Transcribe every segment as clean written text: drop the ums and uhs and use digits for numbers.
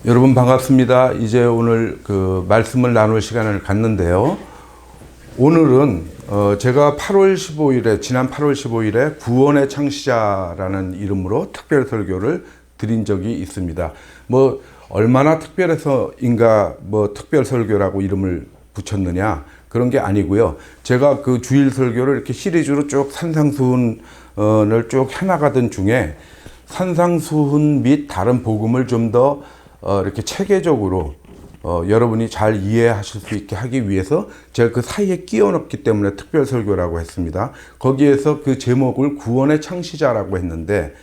여러분 반갑습니다. 이제 오늘 그 말씀을 나눌 시간을 갖는데요. 오늘은 제가 8월 15일에 지난 8월 15일에 구원의 창시자라는 이름으로 특별 설교를 드린 적이 있습니다. 뭐 얼마나 특별해서인가 뭐 특별 설교라고 이름을 붙였느냐 그런 게 아니고요. 제가 그 주일 설교를 이렇게 시리즈로 쭉 산상수훈을 쭉 해나가던 중에 산상수훈 및 다른 복음을 좀 더 이렇게 체계적으로 여러분이 잘 이해하실 수 있게 하기 위해서 제가 그 사이에 끼워 넣기 때문에 특별 설교라고 했습니다. 거기에서 그 제목을 구원의 창시자라고 했는데,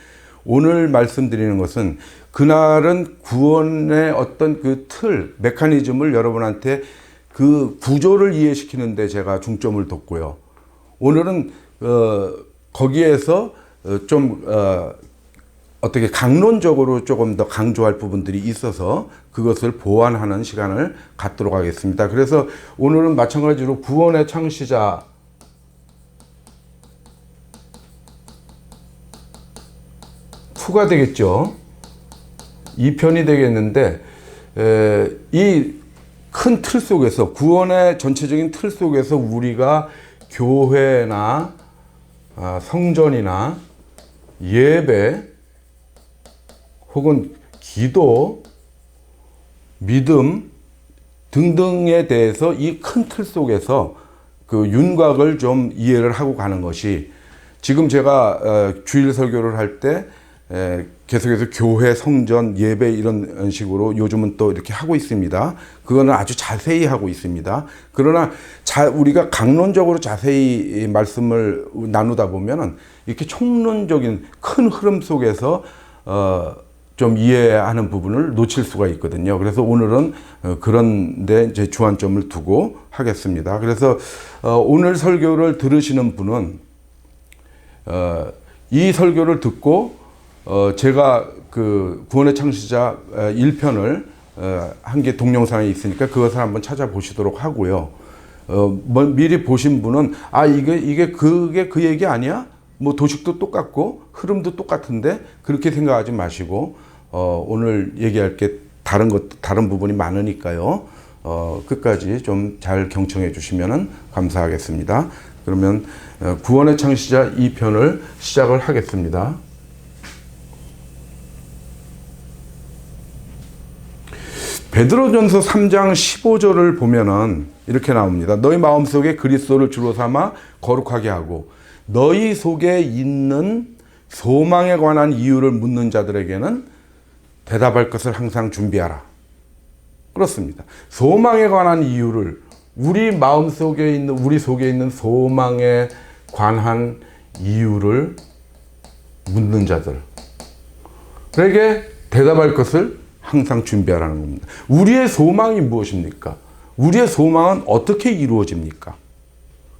오늘 말씀드리는 것은 그날은 구원의 어떤 그 틀, 메커니즘을 여러분한테 그 구조를 이해시키는데 제가 중점을 뒀고요. 오늘은 거기에서 좀 어떻게 강론적으로 조금 더 강조할 부분들이 있어서 그것을 보완하는 시간을 갖도록 하겠습니다. 그래서 오늘은 마찬가지로 구원의 창시자 후가 되겠죠. 2편이 되겠는데, 이 큰 틀 속에서, 구원의 전체적인 틀 속에서 우리가 교회나 성전이나 예배 혹은 기도, 믿음 등등에 대해서 이 큰 틀 속에서 그 윤곽을 좀 이해를 하고 가는 것이, 지금 제가 주일 설교를 할 때 계속해서 교회, 성전, 예배 이런 식으로 요즘은 또 이렇게 하고 있습니다. 그거는 아주 자세히 하고 있습니다. 그러나 우리가 강론적으로 자세히 말씀을 나누다 보면은 이렇게 총론적인 큰 흐름 속에서 좀 이해하는 부분을 놓칠 수가 있거든요. 그래서 오늘은 그런데 이제 주안점을 두고 하겠습니다. 그래서 오늘 설교를 들으시는 분은 이 설교를 듣고 제가 그 구원의 창시자 1편을 한 게 동영상에 있으니까 그것을 한번 찾아보시도록 하고요. 미리 보신 분은 이게 그게 그 얘기 아니야? 뭐 도식도 똑같고 흐름도 똑같은데 그렇게 생각하지 마시고 오늘 얘기할 게 다른 부분이 많으니까요. 끝까지 좀 잘 경청해 주시면 감사하겠습니다. 그러면 구원의 창시자 2편을 시작을 하겠습니다. 베드로전서 3장 15절을 보면은 이렇게 나옵니다. 너희 마음속에 그리스도를 주로 삼아 거룩하게 하고 너희 속에 있는 소망에 관한 이유를 묻는 자들에게는 대답할 것을 항상 준비하라. 그렇습니다. 소망에 관한 이유를, 우리 마음속에 있는, 우리 속에 있는 소망에 관한 이유를 묻는 자들에게 대답할 것을 항상 준비하라는 겁니다. 우리의 소망이 무엇입니까? 우리의 소망은 어떻게 이루어집니까?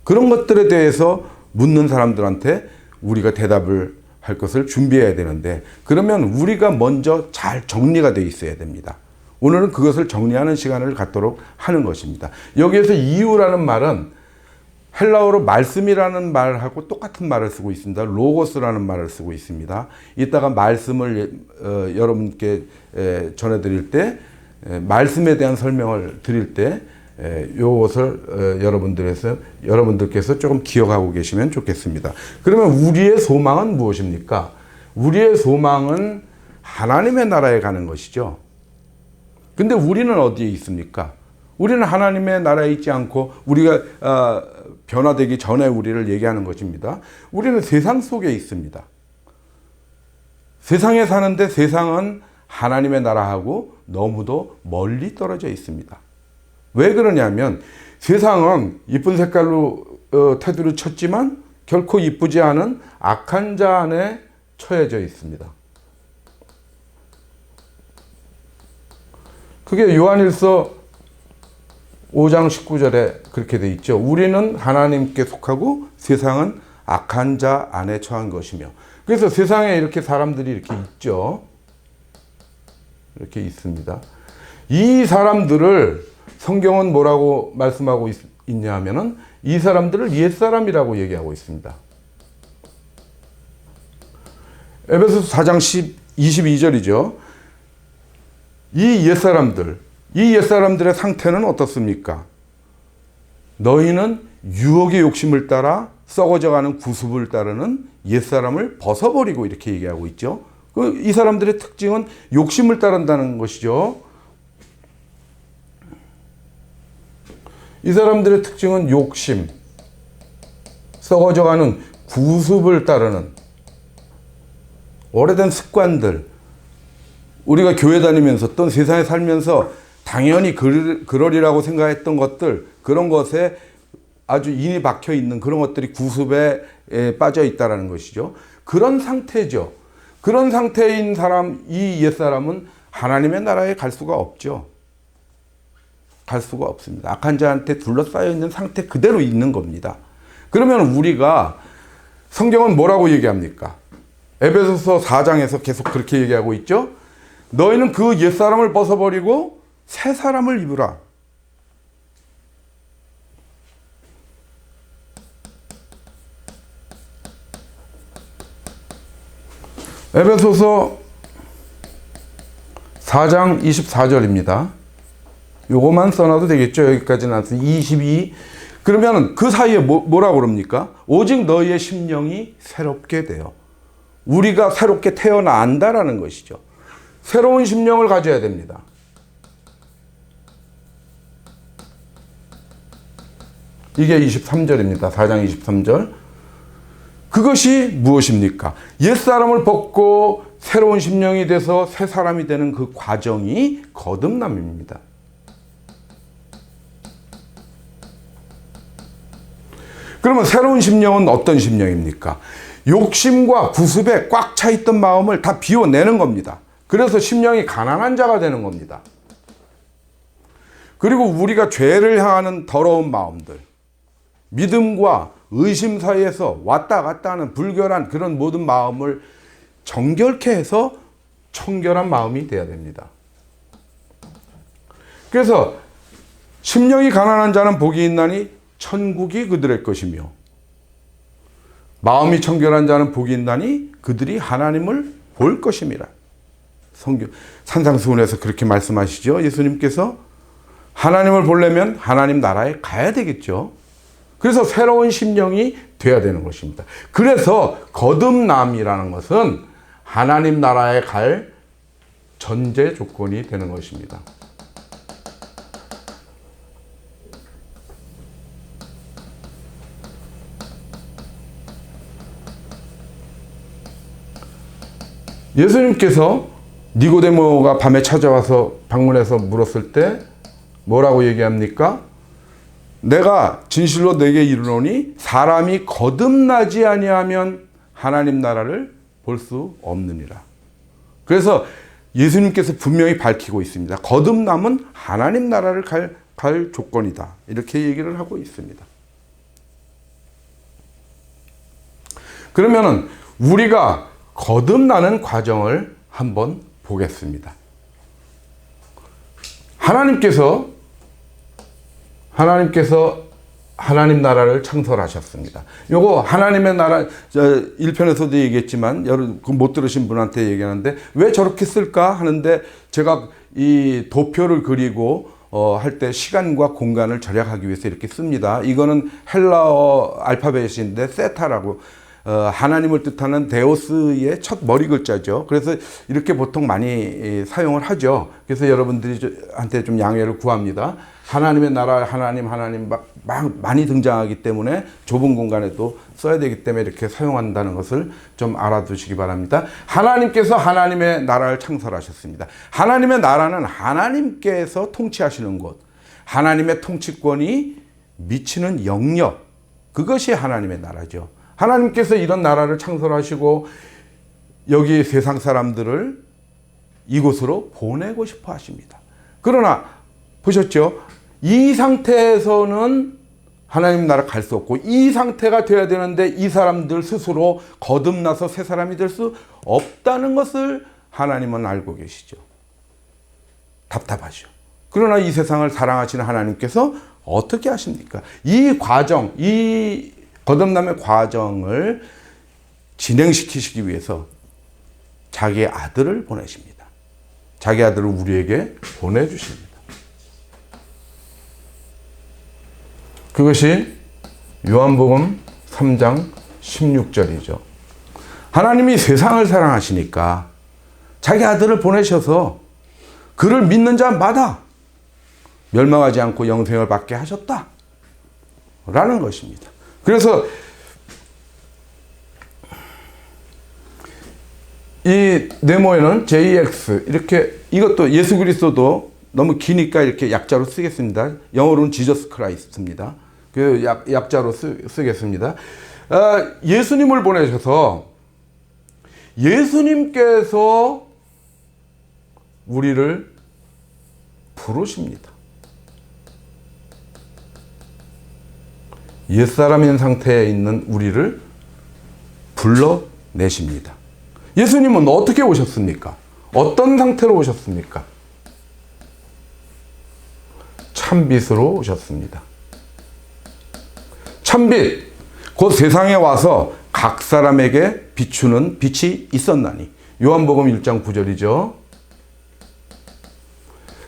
그런 것들에 대해서 묻는 사람들한테 우리가 대답을 할 것을 준비해야 되는데, 그러면 우리가 먼저 잘 정리가 되어 있어야 됩니다. 오늘은 그것을 정리하는 시간을 갖도록 하는 것입니다. 여기에서 이유라는 말은 헬라어로 말씀이라는 말하고 똑같은 말을 쓰고 있습니다. 로고스라는 말을 쓰고 있습니다. 이따가 말씀을 여러분께 전해드릴 때, 말씀에 대한 설명을 드릴 때 이것을 여러분들께서 조금 기억하고 계시면 좋겠습니다. 그러면 우리의 소망은 무엇입니까? 우리의 소망은 하나님의 나라에 가는 것이죠. 근데 우리는 어디에 있습니까? 우리는 하나님의 나라에 있지 않고, 우리가 변화되기 전에 우리를 얘기하는 것입니다. 우리는 세상 속에 있습니다. 세상에 사는데 세상은 하나님의 나라하고 너무도 멀리 떨어져 있습니다. 왜 그러냐면 세상은 이쁜 색깔로 테두리 쳤지만 결코 이쁘지 않은 악한 자 안에 처해져 있습니다. 그게 요한일서 5장 19절에 그렇게 돼 있죠. 우리는 하나님께 속하고 세상은 악한 자 안에 처한 것이며. 그래서 세상에 이렇게 사람들이 이렇게 있죠. 이렇게 있습니다. 이 사람들을 성경은 뭐라고 말씀하고 있냐 하면은 이 사람들을 옛사람이라고 얘기하고 있습니다. 에베소서 4장 22절이죠. 이 옛사람들의 상태는 어떻습니까? 너희는 유혹의 욕심을 따라 썩어져가는 구습을 따르는 옛사람을 벗어버리고 이렇게 얘기하고 있죠. 이 사람들의 특징은 욕심을 따른다는 것이죠. 이 사람들의 특징은 욕심, 썩어져가는 구습을 따르는 오래된 습관들, 우리가 교회 다니면서 또 세상에 살면서 당연히 그러리라고 생각했던 것들, 그런 것에 아주 인이 박혀 있는 그런 것들이 구습에 빠져 있다는 것이죠. 그런 상태죠. 그런 상태인 사람, 이 옛사람은 하나님의 나라에 갈 수가 없죠. 갈 수가 없습니다. 악한 자한테 둘러싸여 있는 상태 그대로 있는 겁니다. 그러면 우리가 성경은 뭐라고 얘기합니까? 에베소서 4장에서 계속 그렇게 얘기하고 있죠. 너희는 그 옛사람을 벗어버리고 새 사람을 입으라. 에베소서 4장 24절입니다. 요거만 써놔도 되겠죠. 여기까지는 안 써요. 22. 그러면 그 사이에 뭐라고 그럽니까? 오직 너희의 심령이 새롭게 돼요. 우리가 새롭게 태어난다라는 것이죠. 새로운 심령을 가져야 됩니다. 이게 23절입니다. 4장 23절. 그것이 무엇입니까? 옛사람을 벗고 새로운 심령이 돼서 새 사람이 되는 그 과정이 거듭남입니다. 그러면 새로운 심령은 어떤 심령입니까? 욕심과 구습에 꽉 차 있던 마음을 다 비워내는 겁니다. 그래서 심령이 가난한 자가 되는 겁니다. 그리고 우리가 죄를 향하는 더러운 마음들, 믿음과 의심 사이에서 왔다 갔다 하는 불결한 그런 모든 마음을 정결케 해서 청결한 마음이 되어야 됩니다. 그래서 심령이 가난한 자는 복이 있나니 천국이 그들의 것이며 마음이 청결한 자는 복이 있나니 그들이 하나님을 볼 것임이라. 성경 산상수훈에서 그렇게 말씀하시죠. 예수님께서 하나님을 보려면 하나님 나라에 가야 되겠죠. 그래서 새로운 심령이 돼야 되는 것입니다. 그래서 거듭남이라는 것은 하나님 나라에 갈 전제 조건이 되는 것입니다. 예수님께서 니고데모가 밤에 찾아와서 방문해서 물었을 때 뭐라고 얘기합니까? 내가 진실로 내게 이르노니 사람이 거듭나지 아니하면 하나님 나라를 볼 수 없느니라. 그래서 예수님께서 분명히 밝히고 있습니다. 거듭남은 하나님 나라를 갈 조건이다. 이렇게 얘기를 하고 있습니다. 그러면은 우리가 거듭나는 과정을 한번 보겠습니다. 하나님께서 하나님 나라를 창설하셨습니다. 요거 하나님의 나라 1편에서도 얘기했지만 여러분 못 들으신 분한테 얘기하는데 왜 저렇게 쓸까 하는데 제가 이 도표를 그리고 할 때 시간과 공간을 절약하기 위해서 이렇게 씁니다. 이거는 헬라어 알파벳인데 세타라고 하나님을 뜻하는 데오스의 첫 머리 글자죠. 그래서 이렇게 보통 많이 사용을 하죠. 그래서 여러분들한테 좀 양해를 구합니다. 하나님의 나라, 하나님 막 많이 등장하기 때문에 좁은 공간에도 써야 되기 때문에 이렇게 사용한다는 것을 좀 알아두시기 바랍니다. 하나님께서 하나님의 나라를 창설하셨습니다. 하나님의 나라는 하나님께서 통치하시는 곳, 하나님의 통치권이 미치는 영역, 그것이 하나님의 나라죠. 하나님께서 이런 나라를 창설하시고 여기 세상 사람들을 이곳으로 보내고 싶어 하십니다. 그러나 보셨죠? 이 상태에서는 하나님 나라 갈 수 없고 이 상태가 돼야 되는데 이 사람들 스스로 거듭나서 새 사람이 될 수 없다는 것을 하나님은 알고 계시죠. 답답하죠. 그러나 이 세상을 사랑하시는 하나님께서 어떻게 하십니까? 이 과정, 이 거듭남의 과정을 진행시키시기 위해서 자기의 아들을 보내십니다. 자기 아들을 우리에게 보내주십니다. 그것이 요한복음 3장 16절이죠. 하나님이 세상을 사랑하시니까 자기 아들을 보내셔서 그를 믿는 자마다 멸망하지 않고 영생을 받게 하셨다 라는 것입니다. 그래서 이 네모에는 JX 이렇게, 이것도 예수 그리스도도 너무 기니까 이렇게 약자로 쓰겠습니다. 영어로는 지저스 크라이스트입니다. 그 약자로 쓰겠습니다. 예수님을 보내셔서 예수님께서 우리를 부르십니다. 옛사람인 상태에 있는 우리를 불러내십니다. 예수님은 어떻게 오셨습니까? 어떤 상태로 오셨습니까? 참빛으로 오셨습니다. 참빛, 곧 세상에 와서 각 사람에게 비추는 빛이 있었나니. 요한복음 1장 9절이죠.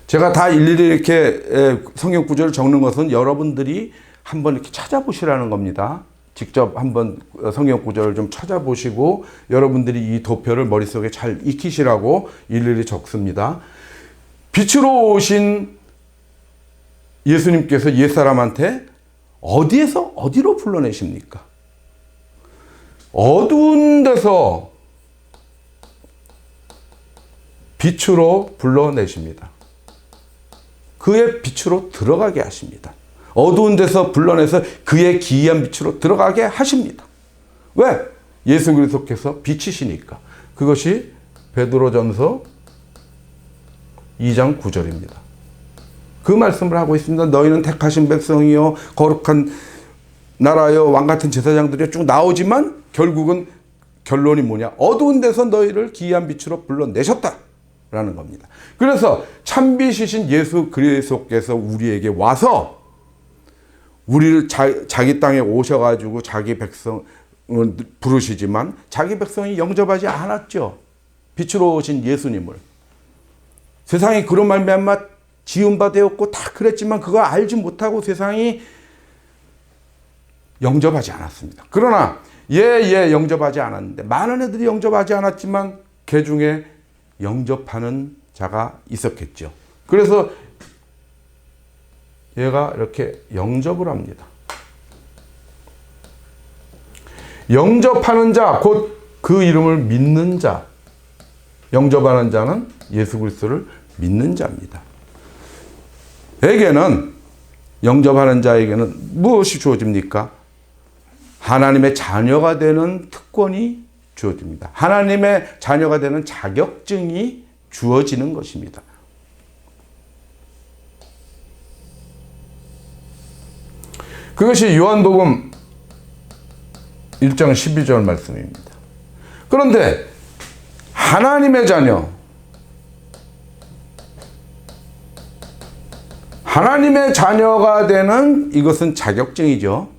제가 다 일일이 이렇게 성경 구절을 적는 것은 여러분들이 한번 이렇게 찾아보시라는 겁니다. 직접 한번 성경 구절을 좀 찾아보시고 여러분들이 이 도표를 머릿속에 잘 익히시라고 일일이 적습니다. 빛으로 오신 예수님께서 옛사람한테 어디에서 어디로 불러내십니까? 어두운 데서 빛으로 불러내십니다. 그의 빛으로 들어가게 하십니다. 어두운 데서 불러내서 그의 기이한 빛으로 들어가게 하십니다. 왜? 예수 그리스도께서 빛이시니까. 그것이 베드로전서 2장 9절입니다. 그 말씀을 하고 있습니다. 너희는 택하신 백성이요 거룩한 나라여 왕같은 제사장들이 쭉 나오지만 결국은 결론이 뭐냐? 어두운 데서 너희를 기이한 빛으로 불러내셨다라는 겁니다. 그래서 참빛이신 예수 그리스도께서 우리에게 와서 우리를 자기 땅에 오셔가지고 자기 백성을 부르시지만 자기 백성이 영접하지 않았죠. 빛으로 오신 예수님을. 세상이 그런 말미암아 지은 바 되었고 다 그랬지만 그거 알지 못하고 세상이 영접하지 않았습니다. 그러나 영접하지 않았는데 많은 애들이 영접하지 않았지만 그 중에 영접하는 자가 있었겠죠. 그래서 얘가 이렇게 영접을 합니다. 영접하는 자, 곧 그 이름을 믿는 자. 영접하는 자는 예수 그리스도를 믿는 자입니다. 에게는, 영접하는 자에게는 무엇이 주어집니까? 하나님의 자녀가 되는 특권이 주어집니다. 하나님의 자녀가 되는 자격증이 주어지는 것입니다. 그것이 요한복음 1장 12절 말씀입니다. 그런데 하나님의 자녀, 하나님의 자녀가 되는 이것은 자격증이죠.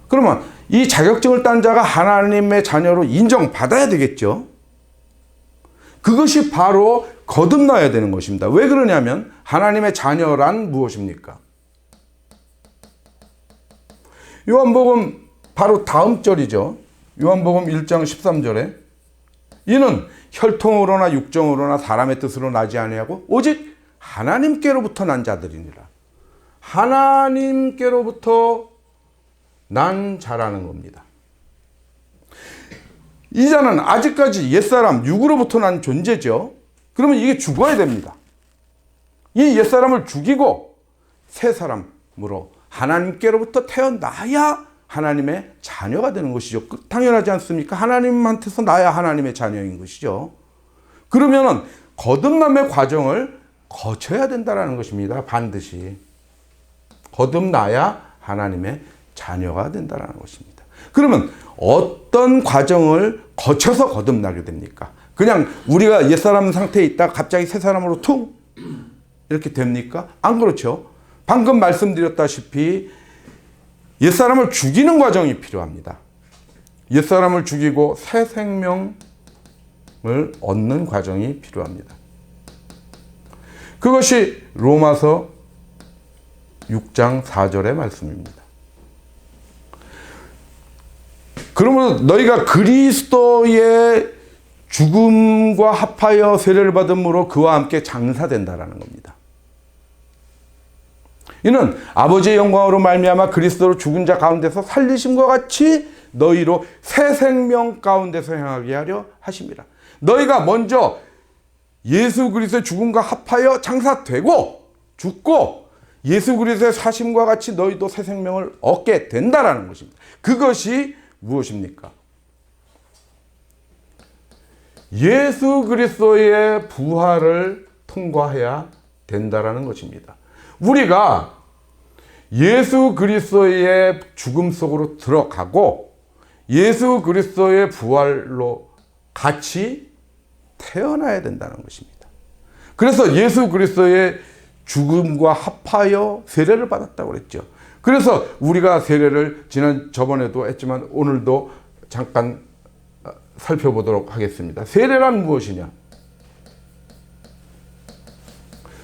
그러면 이 자격증을 딴 자가 하나님의 자녀로 인정받아야 되겠죠. 그것이 바로 거듭나야 되는 것입니다. 왜 그러냐면 하나님의 자녀란 무엇입니까? 요한복음 바로 다음 절이죠. 요한복음 1장 13절에 이는 혈통으로나 육정으로나 사람의 뜻으로 나지 아니하고 오직 하나님께로부터 난 자들이니라. 하나님께로부터 난 자라는 겁니다. 이 자는 아직까지 옛사람 육으로부터 난 존재죠. 그러면 이게 죽어야 됩니다. 이 옛사람을 죽이고 새 사람으로 하나님께로부터 태어나야 하나님의 자녀가 되는 것이죠. 당연하지 않습니까? 하나님한테서 나야 하나님의 자녀인 것이죠. 그러면은 거듭남의 과정을 거쳐야 된다는 것입니다. 반드시. 거듭나야 하나님의 자녀가 된다는 것입니다. 그러면 어떤 과정을 거쳐서 거듭나게 됩니까? 그냥 우리가 옛사람 상태에 있다가 갑자기 새 사람으로 퉁 이렇게 됩니까? 안 그렇죠. 방금 말씀드렸다시피 옛사람을 죽이는 과정이 필요합니다. 옛사람을 죽이고 새 생명을 얻는 과정이 필요합니다. 그것이 로마서 6장 4절의 말씀입니다. 그러므로 너희가 그리스도의 죽음과 합하여 세례를 받음으로 그와 함께 장사된다라는 겁니다. 이는 아버지의 영광으로 말미암아 그리스도로 죽은 자 가운데서 살리심과 같이 너희로 새 생명 가운데서 행하게 하려 하심이라. 너희가 먼저 예수 그리스도의 죽음과 합하여 장사되고 죽고 예수 그리스도의 사심과 같이 너희도 새 생명을 얻게 된다라는 것입니다. 그것이 무엇입니까? 예수 그리스도의 부활을 통과해야 된다라는 것입니다. 우리가 예수 그리스도의 죽음 속으로 들어가고 예수 그리스도의 부활로 같이 태어나야 된다는 것입니다. 그래서 예수 그리스도의 죽음과 합하여 세례를 받았다고 그랬죠. 그래서 우리가 세례를 저번에도 했지만 오늘도 잠깐 살펴보도록 하겠습니다. 세례란 무엇이냐?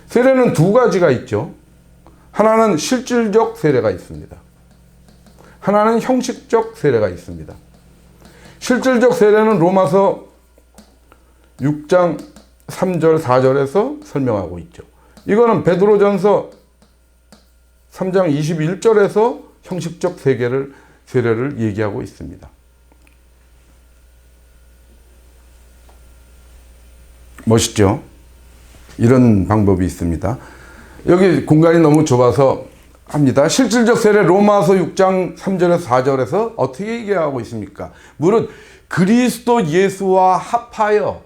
세례는 두 가지가 있죠. 하나는 실질적 세례가 있습니다. 하나는 형식적 세례가 있습니다. 실질적 세례는 로마서 6장 3절 4절에서 설명하고 있죠. 이거는 베드로전서 3장 21절에서 형식적 세례를 얘기하고 있습니다. 멋있죠? 이런 방법이 있습니다. 여기 공간이 너무 좁아서 합니다. 실질적 세례 로마서 6장 3절에서 4절에서 어떻게 얘기하고 있습니까? 무릇 그리스도 예수와 합하여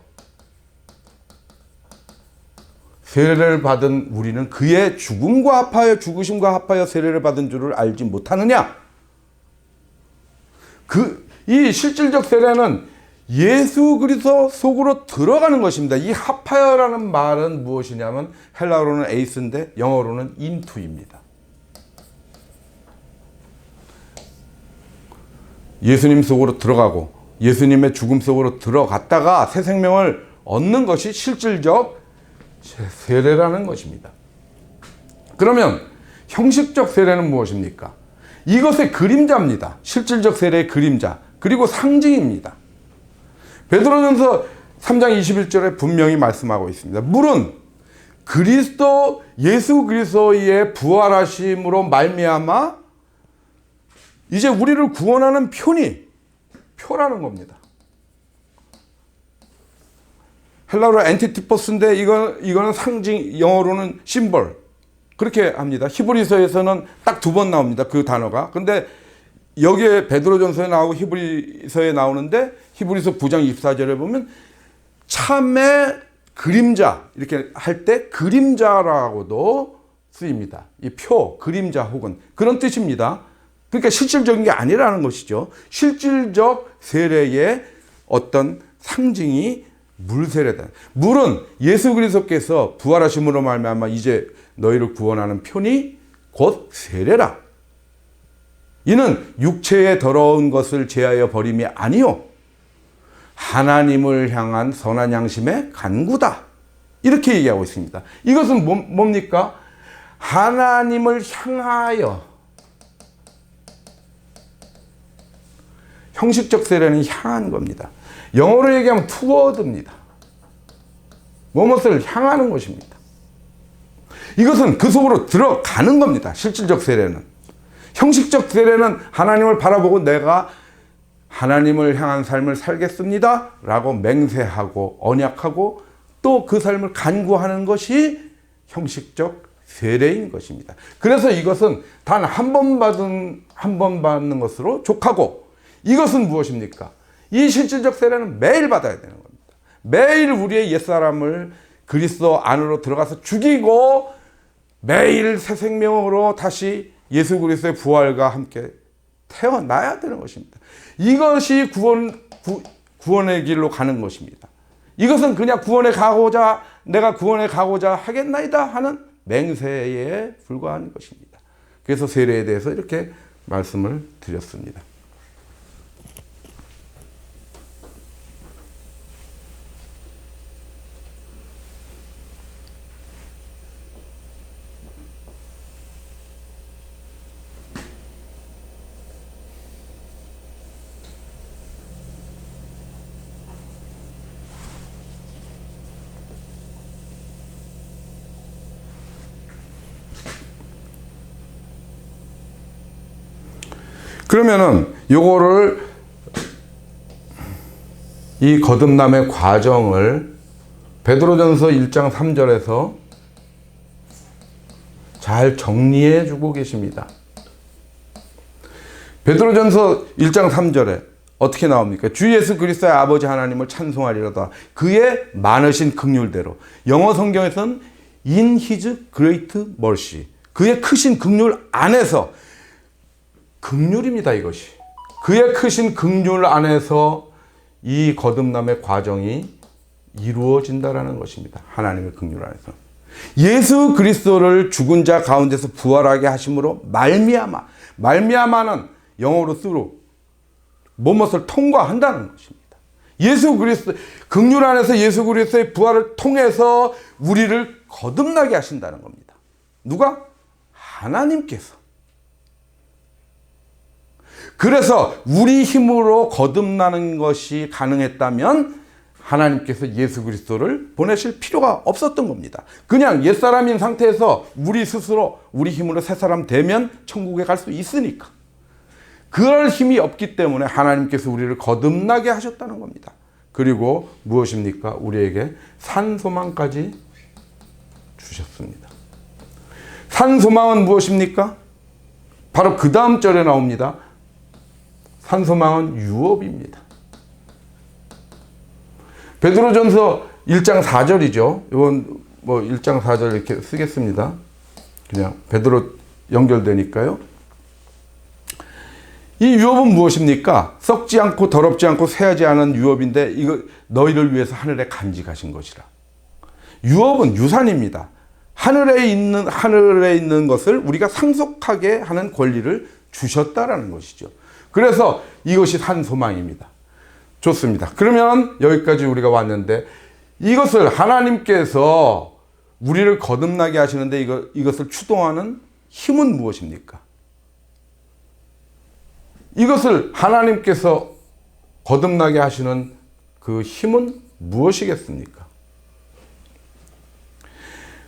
세례를 받은 우리는 그의 죽음과 합하여 죽으심과 합하여 세례를 받은 줄을 알지 못하느냐? 이 실질적 세례는 예수 그리스도 속으로 들어가는 것입니다. 이 합하여라는 말은 무엇이냐면 헬라어로는 에이스인데 영어로는 인투입니다. 예수님 속으로 들어가고 예수님의 죽음 속으로 들어갔다가 새 생명을 얻는 것이 실질적 세례라는 것입니다. 그러면 형식적 세례는 무엇입니까? 이것의 그림자입니다. 실질적 세례의 그림자 그리고 상징입니다. 베드로전서 3장 21절에 분명히 말씀하고 있습니다. 물은 그리스도 예수 그리스도의 부활하심으로 말미암아 이제 우리를 구원하는 표라는 겁니다. 헬라어로 엔티티포스인데 이거는 상징, 영어로는 심벌 그렇게 합니다. 히브리서에서는 딱 2번 나옵니다. 그 단어가. 근데 여기에 베드로전서에 나오고 히브리서에 나오는데 히브리서 9장 24절에 보면 참의 그림자 이렇게 할 때 그림자라고도 쓰입니다. 이 표, 그림자 혹은 그런 뜻입니다. 그러니까 실질적인 게 아니라는 것이죠. 실질적 세례의 어떤 상징이 물세례다. 물은 예수 그리스도께서 부활하심으로 말미암아 이제 너희를 구원하는 표니 곧 세례라. 이는 육체의 더러운 것을 제하여 버림이 아니요 하나님을 향한 선한 양심의 간구다. 이렇게 얘기하고 있습니다. 이것은 뭡니까? 하나님을 향하여. 형식적 세례는 향한 겁니다. 영어로 얘기하면 toward입니다. 무엇을 향하는 것입니다. 이것은 그 속으로 들어가는 겁니다. 실질적 세례는. 형식적 세례는 하나님을 바라보고 내가 하나님을 향한 삶을 살겠습니다 라고 맹세하고 언약하고 또 그 삶을 간구하는 것이 형식적 세례인 것입니다. 그래서 이것은 단 한 번 받는 것으로 족하고 이것은 무엇입니까? 이 실질적 세례는 매일 받아야 되는 겁니다. 매일 우리의 옛사람을 그리스도 안으로 들어가서 죽이고 매일 새 생명으로 다시 예수 그리스도의 부활과 함께 태어나야 되는 것입니다. 이것이 구원의 길로 가는 것입니다. 이것은 그냥 내가 구원에 가고자 하겠나이다 하는 맹세에 불과한 것입니다. 그래서 세례에 대해서 이렇게 말씀을 드렸습니다. 그러면은 요거를 이 거듭남의 과정을 베드로전서 1장 3절에서 잘 정리해 주고 계십니다. 베드로전서 1장 3절에 어떻게 나옵니까? 주 예수 그리스도의 아버지 하나님을 찬송하리로다. 그의 많으신 긍휼대로. 영어 성경에서는 in his great mercy. 그의 크신 긍휼 안에서, 긍휼입니다, 이것이. 그의 크신 긍휼 안에서 이 거듭남의 과정이 이루어진다라는 것입니다. 하나님의 긍휼 안에서. 예수 그리스도를 죽은 자 가운데서 부활하게 하심으로 말미암아. 말미암아는 영어로 through. 무엇을 통과한다는 것입니다. 예수 그리스도, 긍휼 안에서 예수 그리스도의 부활을 통해서 우리를 거듭나게 하신다는 겁니다. 누가? 하나님께서. 그래서 우리 힘으로 거듭나는 것이 가능했다면 하나님께서 예수 그리스도를 보내실 필요가 없었던 겁니다. 그냥 옛사람인 상태에서 우리 스스로 우리 힘으로 새사람 되면 천국에 갈 수 있으니까. 그럴 힘이 없기 때문에 하나님께서 우리를 거듭나게 하셨다는 겁니다. 그리고 무엇입니까? 우리에게 산소망까지 주셨습니다. 산소망은 무엇입니까? 바로 그 다음 절에 나옵니다. 산소망은 유업입니다. 베드로전서 1장 4절이죠. 이건 뭐 1장 4절 이렇게 쓰겠습니다. 그냥 베드로 연결되니까요. 이 유업은 무엇입니까? 썩지 않고 더럽지 않고 쇠하지 않은 유업인데 이거 너희를 위해서 하늘에 간직하신 것이라. 유업은 유산입니다. 하늘에 있는 것을 우리가 상속하게 하는 권리를 주셨다라는 것이죠. 그래서 이것이 산소망입니다. 좋습니다. 그러면 여기까지 우리가 왔는데 이것을 하나님께서 우리를 거듭나게 하시는데 이것을 추동하는 힘은 무엇입니까? 이것을 하나님께서 거듭나게 하시는 그 힘은 무엇이겠습니까?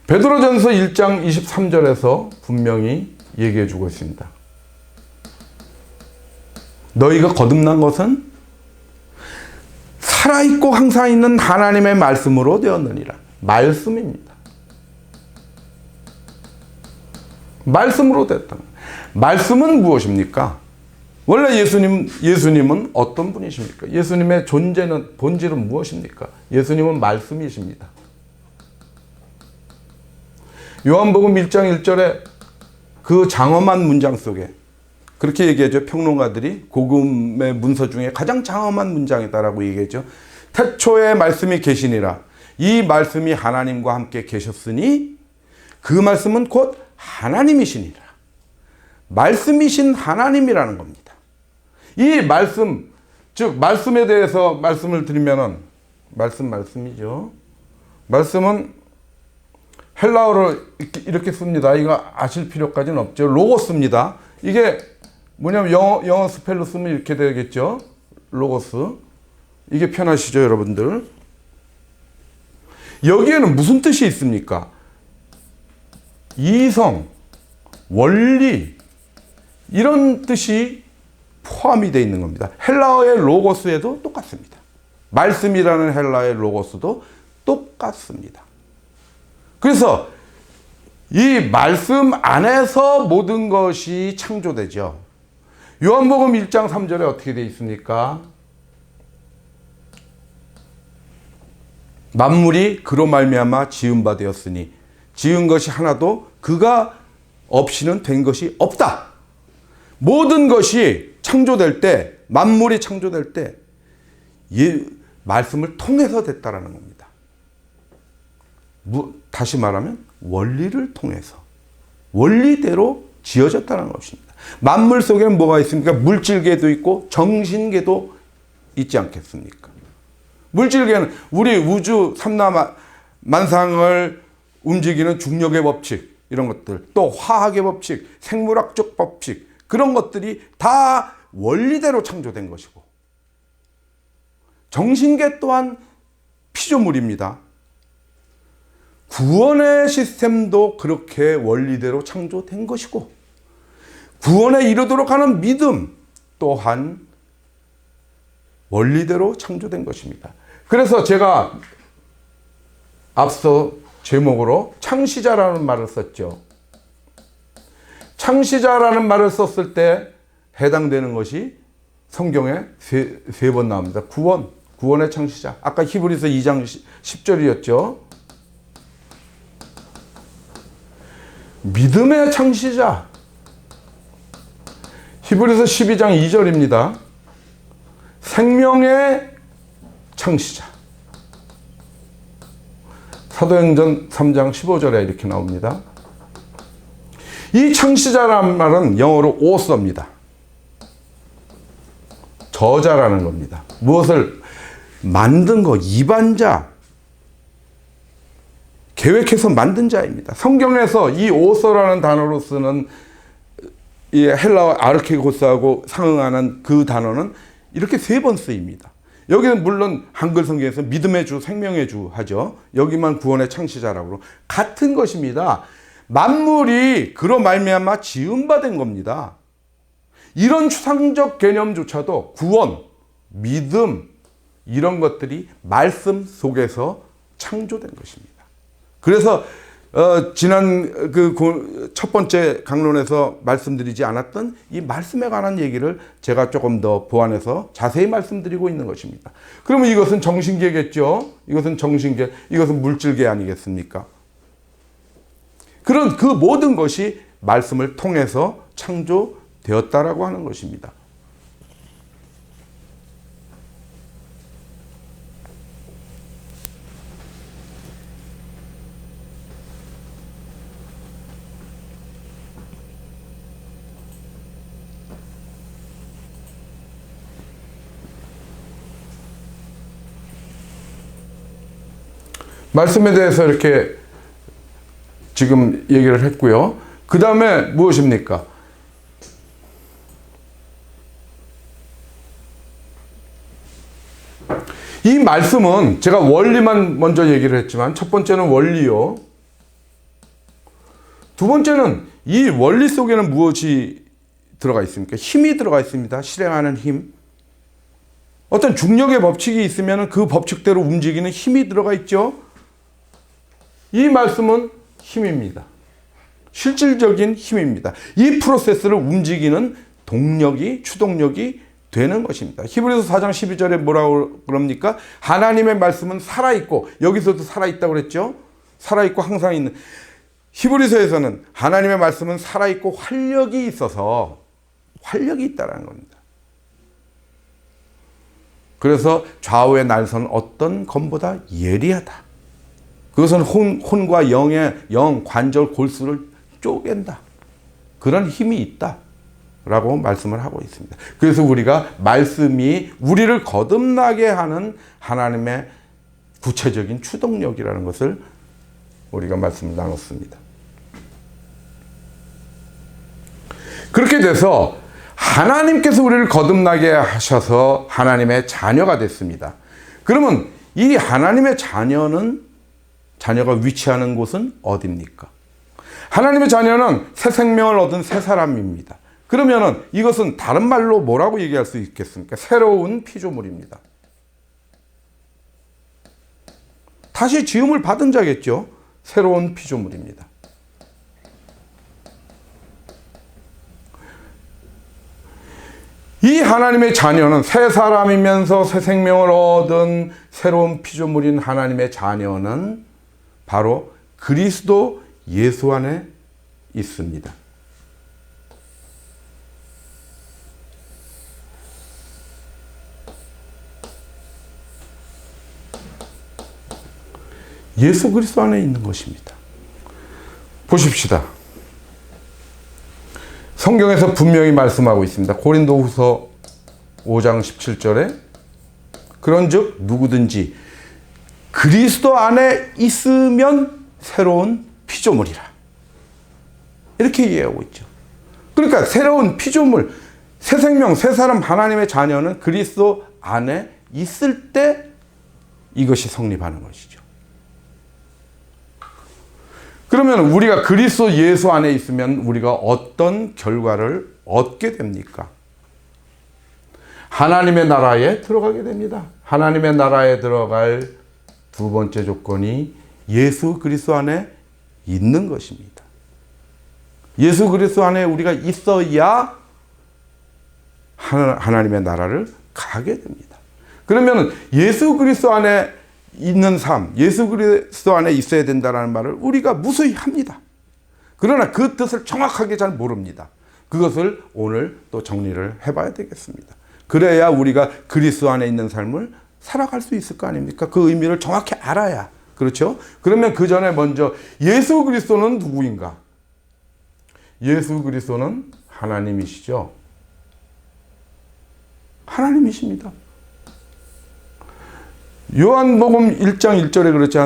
베드로전서 1장 23절에서 분명히 얘기해 주고 있습니다. 너희가 거듭난 것은 살아있고 항상 있는 하나님의 말씀으로 되었느니라. 말씀입니다. 말씀으로 됐다. 말씀은 무엇입니까? 원래 예수님은 어떤 분이십니까? 예수님의 존재는, 본질은 무엇입니까? 예수님은 말씀이십니다. 요한복음 1장 1절에 그 장엄한 문장 속에 그렇게 얘기하죠. 평론가들이 복음의 문서 중에 가장 장엄한 문장이다라고 얘기했죠. 태초에 말씀이 계시니라. 이 말씀이 하나님과 함께 계셨으니 그 말씀은 곧 하나님이시니라. 말씀이신 하나님이라는 겁니다. 이 말씀, 즉 말씀에 대해서 말씀을 드리면은 말씀이죠. 말씀은 헬라어로 이렇게 씁니다. 이거 아실 필요까지는 없죠. 로고스입니다. 이게 뭐냐면 영어 스펠로 쓰면 이렇게 되겠죠. 로고스. 이게 편하시죠, 여러분들? 여기에는 무슨 뜻이 있습니까? 이성, 원리, 이런 뜻이 포함이 되어 있는 겁니다. 헬라어의 로고스에도 똑같습니다. 말씀이라는 헬라어의 로고스도 똑같습니다. 그래서 이 말씀 안에서 모든 것이 창조되죠. 요한복음 1장 3절에 어떻게 되어 있습니까? 만물이 그로 말미암아 지은 바 되었으니 지은 것이 하나도 그가 없이는 된 것이 없다. 모든 것이 창조될 때, 만물이 창조될 때 이 말씀을 통해서 됐다라는 겁니다. 다시 말하면 원리를 통해서, 원리대로 지어졌다는 것입니다. 만물 속에는 뭐가 있습니까? 물질계도 있고 정신계도 있지 않겠습니까? 물질계는 우리 우주 삼라만상을 움직이는 중력의 법칙, 이런 것들, 또 화학의 법칙, 생물학적 법칙, 그런 것들이 다 원리대로 창조된 것이고, 정신계 또한 피조물입니다. 구원의 시스템도 그렇게 원리대로 창조된 것이고, 구원에 이르도록 하는 믿음, 또한 원리대로 창조된 것입니다. 그래서 제가 앞서 제목으로 창시자라는 말을 썼죠. 창시자라는 말을 썼을 때 해당되는 것이 성경에 세 번 나옵니다. 구원의 창시자. 아까 히브리서 2장 10절이었죠. 믿음의 창시자. 히브리서 12장 2절입니다. 생명의 창시자. 사도행전 3장 15절에 이렇게 나옵니다. 이 창시자라는 말은 영어로 author입니다. 저자라는 겁니다. 무엇을 만든 거, 입안자, 계획해서 만든 자입니다. 성경에서 이 author라는 단어로 쓰는 이 헬라어 아르케고스하고 상응하는 그 단어는 이렇게 3번 쓰입니다. 여기는 물론 한글 성경에서 믿음의 주, 생명의 주 하죠. 여기만 구원의 창시자라고. 같은 것입니다. 만물이 그로 말미암아 지음받은 겁니다. 이런 추상적 개념조차도 구원, 믿음 이런 것들이 말씀 속에서 창조된 것입니다. 그래서 지난 첫 번째 강론에서 말씀드리지 않았던 이 말씀에 관한 얘기를 제가 조금 더 보완해서 자세히 말씀드리고 있는 것입니다. 그러면 이것은 정신계겠죠? 이것은 정신계, 이것은 물질계 아니겠습니까? 그런 그 모든 것이 말씀을 통해서 창조되었다라고 하는 것입니다. 말씀에 대해서 이렇게 지금 얘기를 했고요. 그 다음에 무엇입니까? 이 말씀은 제가 원리만 먼저 얘기를 했지만 첫 번째는 원리요. 두 번째는 이 원리 속에는 무엇이 들어가 있습니까? 힘이 들어가 있습니다. 실행하는 힘. 어떤 중력의 법칙이 있으면 그 법칙대로 움직이는 힘이 들어가 있죠. 이 말씀은 힘입니다. 실질적인 힘입니다. 이 프로세스를 움직이는 동력이, 추동력이 되는 것입니다. 히브리서 4장 12절에 뭐라고 그럽니까? 하나님의 말씀은 살아있고, 여기서도 살아있다고 그랬죠? 살아있고 항상 있는. 히브리서에서는 하나님의 말씀은 살아있고 활력이 있어서 활력이 있다는 겁니다. 그래서 좌우의 날선 어떤 검보다 예리하다. 그것은 혼과 영의 관절, 골수를 쪼갠다. 그런 힘이 있다. 라고 말씀을 하고 있습니다. 그래서 우리가 말씀이 우리를 거듭나게 하는 하나님의 구체적인 추동력이라는 것을 우리가 말씀을 나눴습니다. 그렇게 돼서 하나님께서 우리를 거듭나게 하셔서 하나님의 자녀가 됐습니다. 그러면 이 하나님의 자녀가 위치하는 곳은 어디입니까? 하나님의 자녀는 새 생명을 얻은 새 사람입니다. 그러면은 이것은 다른 말로 뭐라고 얘기할 수 있겠습니까? 새로운 피조물입니다. 다시 지음을 받은 자겠죠? 새로운 피조물입니다. 이 하나님의 자녀는 새 사람이면서 새 생명을 얻은 새로운 피조물인 하나님의 자녀는 바로 그리스도 예수 안에 있습니다. 예수 그리스도 안에 있는 것입니다. 보십시다. 성경에서 분명히 말씀하고 있습니다. 고린도후서 5장 17절에 그런즉 누구든지 그리스도 안에 있으면 새로운 피조물이라. 이렇게 이해하고 있죠. 그러니까 새로운 피조물, 새 생명, 새 사람, 하나님의 자녀는 그리스도 안에 있을 때 이것이 성립하는 것이죠. 그러면 우리가 그리스도 예수 안에 있으면 우리가 어떤 결과를 얻게 됩니까? 하나님의 나라에 들어가게 됩니다. 하나님의 나라에 들어갈 두 번째 조건이 예수 그리스도 안에 있는 것입니다. 예수 그리스도 안에 우리가 있어야 하나님의 나라를 가게 됩니다. 그러면 예수 그리스도 안에 있는 삶, 예수 그리스도 안에 있어야 된다는 말을 우리가 무수히 합니다. 그러나 그 뜻을 정확하게 잘 모릅니다. 그것을 오늘 또 정리를 해봐야 되겠습니다. 그래야 우리가 그리스도 안에 있는 삶을 살아갈 수 있을 거 아닙니까? 그 의미를 정확히 알아야. 그렇죠? 그러면 그 전에 먼저 예수 그리스도는 누구인가? 예수 그리스도는 하나님이시죠. 하나님이십니다. 요한복음 1장 1절에 그렇지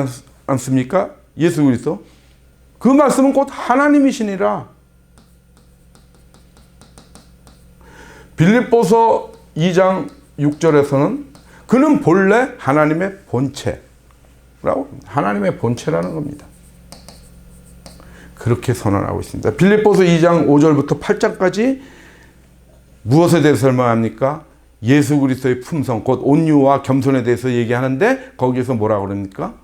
않습니까? 예수 그리스도. 그 말씀은 곧 하나님이시니라. 빌립보서 2장 6절에서는 그는 본래 하나님의 본체라고, 하나님의 본체라는 겁니다. 그렇게 선언하고 있습니다. 빌립보서 2장 5절부터 8장까지 무엇에 대해서 설명합니까? 예수 그리스도의 품성, 곧 온유와 겸손에 대해서 얘기하는데 거기에서 뭐라고 그럽니까?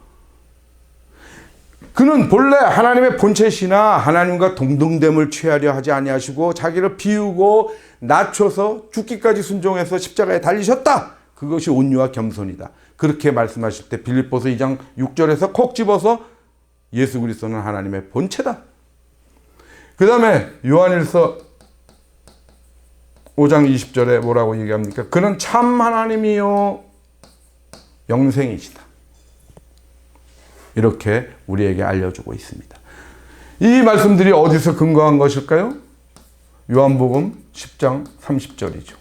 그는 본래 하나님의 본체시나 하나님과 동등됨을 취하려 하지 아니하시고 자기를 비우고 낮춰서 죽기까지 순종해서 십자가에 달리셨다. 그것이 온유와 겸손이다. 그렇게 말씀하실 때 빌립보서 2장 6절에서 콕 집어서 예수 그리스도는 하나님의 본체다. 그 다음에 요한일서 5장 20절에 뭐라고 얘기합니까? 그는 참 하나님이요 영생이시다. 이렇게 우리에게 알려주고 있습니다. 이 말씀들이 어디서 근거한 것일까요? 요한복음 10장 30절이죠.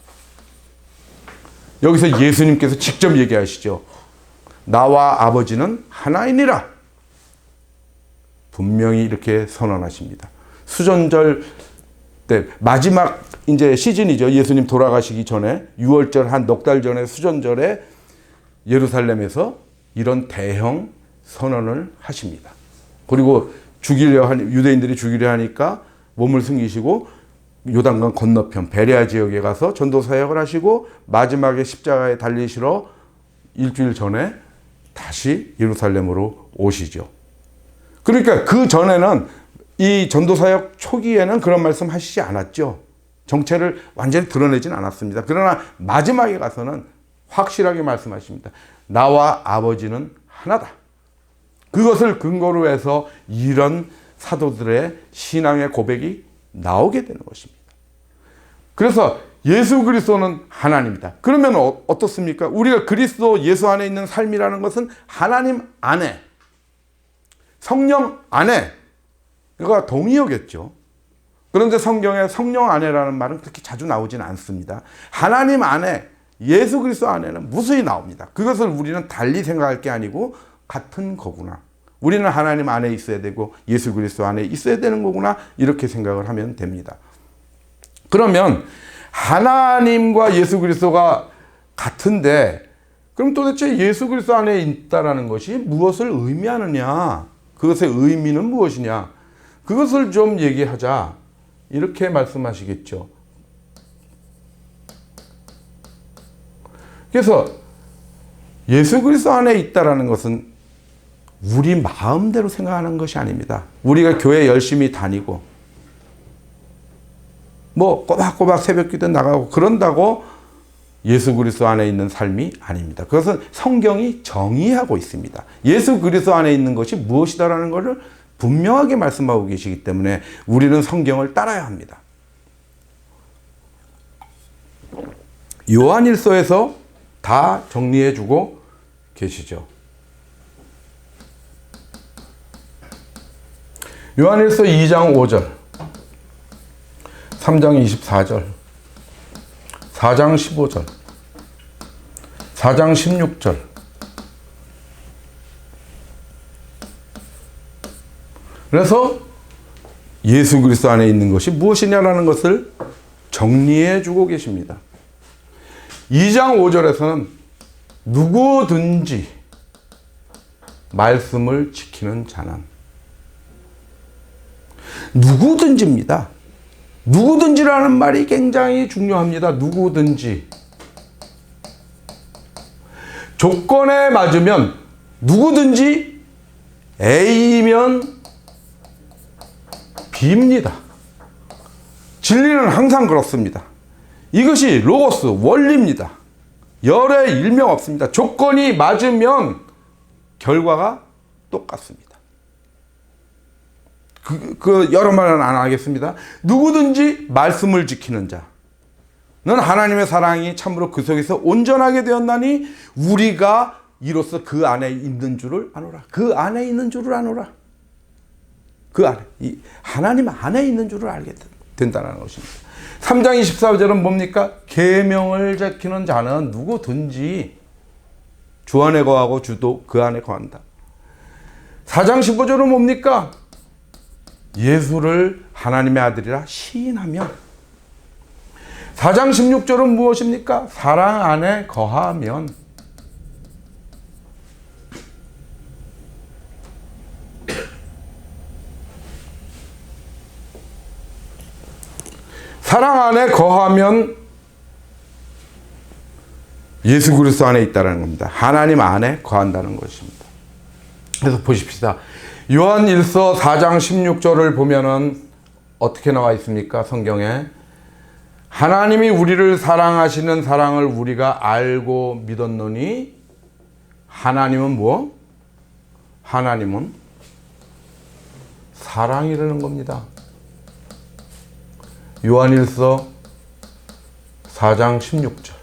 여기서 예수님께서 직접 얘기하시죠. 나와 아버지는 하나이니라. 분명히 이렇게 선언하십니다. 수전절 때 마지막 이제 시즌이죠. 예수님 돌아가시기 전에 6월절 한 넉 달 전에 수전절에 예루살렘에서 이런 대형 선언을 하십니다. 그리고 유대인들이 죽이려 하니까 몸을 숨기시고 요단강 건너편 베레아 지역에 가서 전도 사역을 하시고 마지막에 십자가에 달리시러 일주일 전에 다시 예루살렘으로 오시죠. 그러니까 그 전에는 이 전도 사역 초기에는 그런 말씀 하시지 않았죠. 정체를 완전히 드러내진 않았습니다. 그러나 마지막에 가서는 확실하게 말씀하십니다. 나와 아버지는 하나다. 그것을 근거로 해서 이런 사도들의 신앙의 고백이 나오게 되는 것입니다. 그래서 예수 그리스도는 하나님이다. 그러면 어떻습니까? 우리가 그리스도 예수 안에 있는 삶이라는 것은 하나님 안에, 성령 안에, 이거 동의어겠죠. 그런데 성경에 성령 안에라는 말은 그렇게 자주 나오진 않습니다. 하나님 안에, 예수 그리스도 안에는 무수히 나옵니다. 그것을 우리는 달리 생각할 게 아니고 같은 거구나. 우리는 하나님 안에 있어야 되고 예수 그리스도 안에 있어야 되는 거구나. 이렇게 생각을 하면 됩니다. 그러면 하나님과 예수 그리스도가 같은데 그럼 도대체 예수 그리스도 안에 있다라는 것이 무엇을 의미하느냐? 그것의 의미는 무엇이냐? 그것을 좀 얘기하자. 이렇게 말씀하시겠죠. 그래서 예수 그리스도 안에 있다라는 것은 우리 마음대로 생각하는 것이 아닙니다. 우리가 교회 열심히 다니고 뭐 꼬박꼬박 새벽기도 나가고 그런다고 예수 그리스도 안에 있는 삶이 아닙니다. 그것은 성경이 정의하고 있습니다. 예수 그리스도 안에 있는 것이 무엇이다라는 것을 분명하게 말씀하고 계시기 때문에 우리는 성경을 따라야 합니다. 요한일서에서 다 정리해주고 계시죠. 요한일서 2장 5절, 3장 24절, 4장 15절, 4장 16절. 그래서 예수 그리스도 안에 있는 것이 무엇이냐라는 것을 정리해 주고 계십니다. 2장 5절에서는 누구든지 말씀을 지키는 자는, 누구든지입니다. 누구든지라는 말이 굉장히 중요합니다. 누구든지. 조건에 맞으면 누구든지 A면 B입니다. 진리는 항상 그렇습니다. 이것이 로고스 원리입니다. 열의 일명 없습니다. 조건이 맞으면 결과가 똑같습니다. 여러 말은 안 하겠습니다. 누구든지 말씀을 지키는 자는 하나님의 사랑이 참으로 그 속에서 온전하게 되었나니 우리가 이로써 그 안에 있는 줄을 아노라. 그 안에 있는 줄을 아노라. 그 안에, 하나님 안에 있는 줄을 알게 된다는 것입니다. 3장 24절은 뭡니까? 계명을 지키는 자는 누구든지 주 안에 거하고 주도 그 안에 거한다. 4장 15절은 뭡니까? 예수를 하나님의 아들이라 시인하며. 4장 16절은 무엇입니까? 사랑 안에 거하면. 사랑 안에 거하면 예수 그리스도 안에 있다는 겁니다. 하나님 안에 거한다는 것입니다. 그래서 보십시다. 요한 1서 4장 16절을 보면은 어떻게 나와 있습니까? 성경에 하나님이 우리를 사랑하시는 사랑을 우리가 알고 믿었노니 하나님은 뭐? 하나님은 사랑이라는 겁니다. 요한일서 4장 16절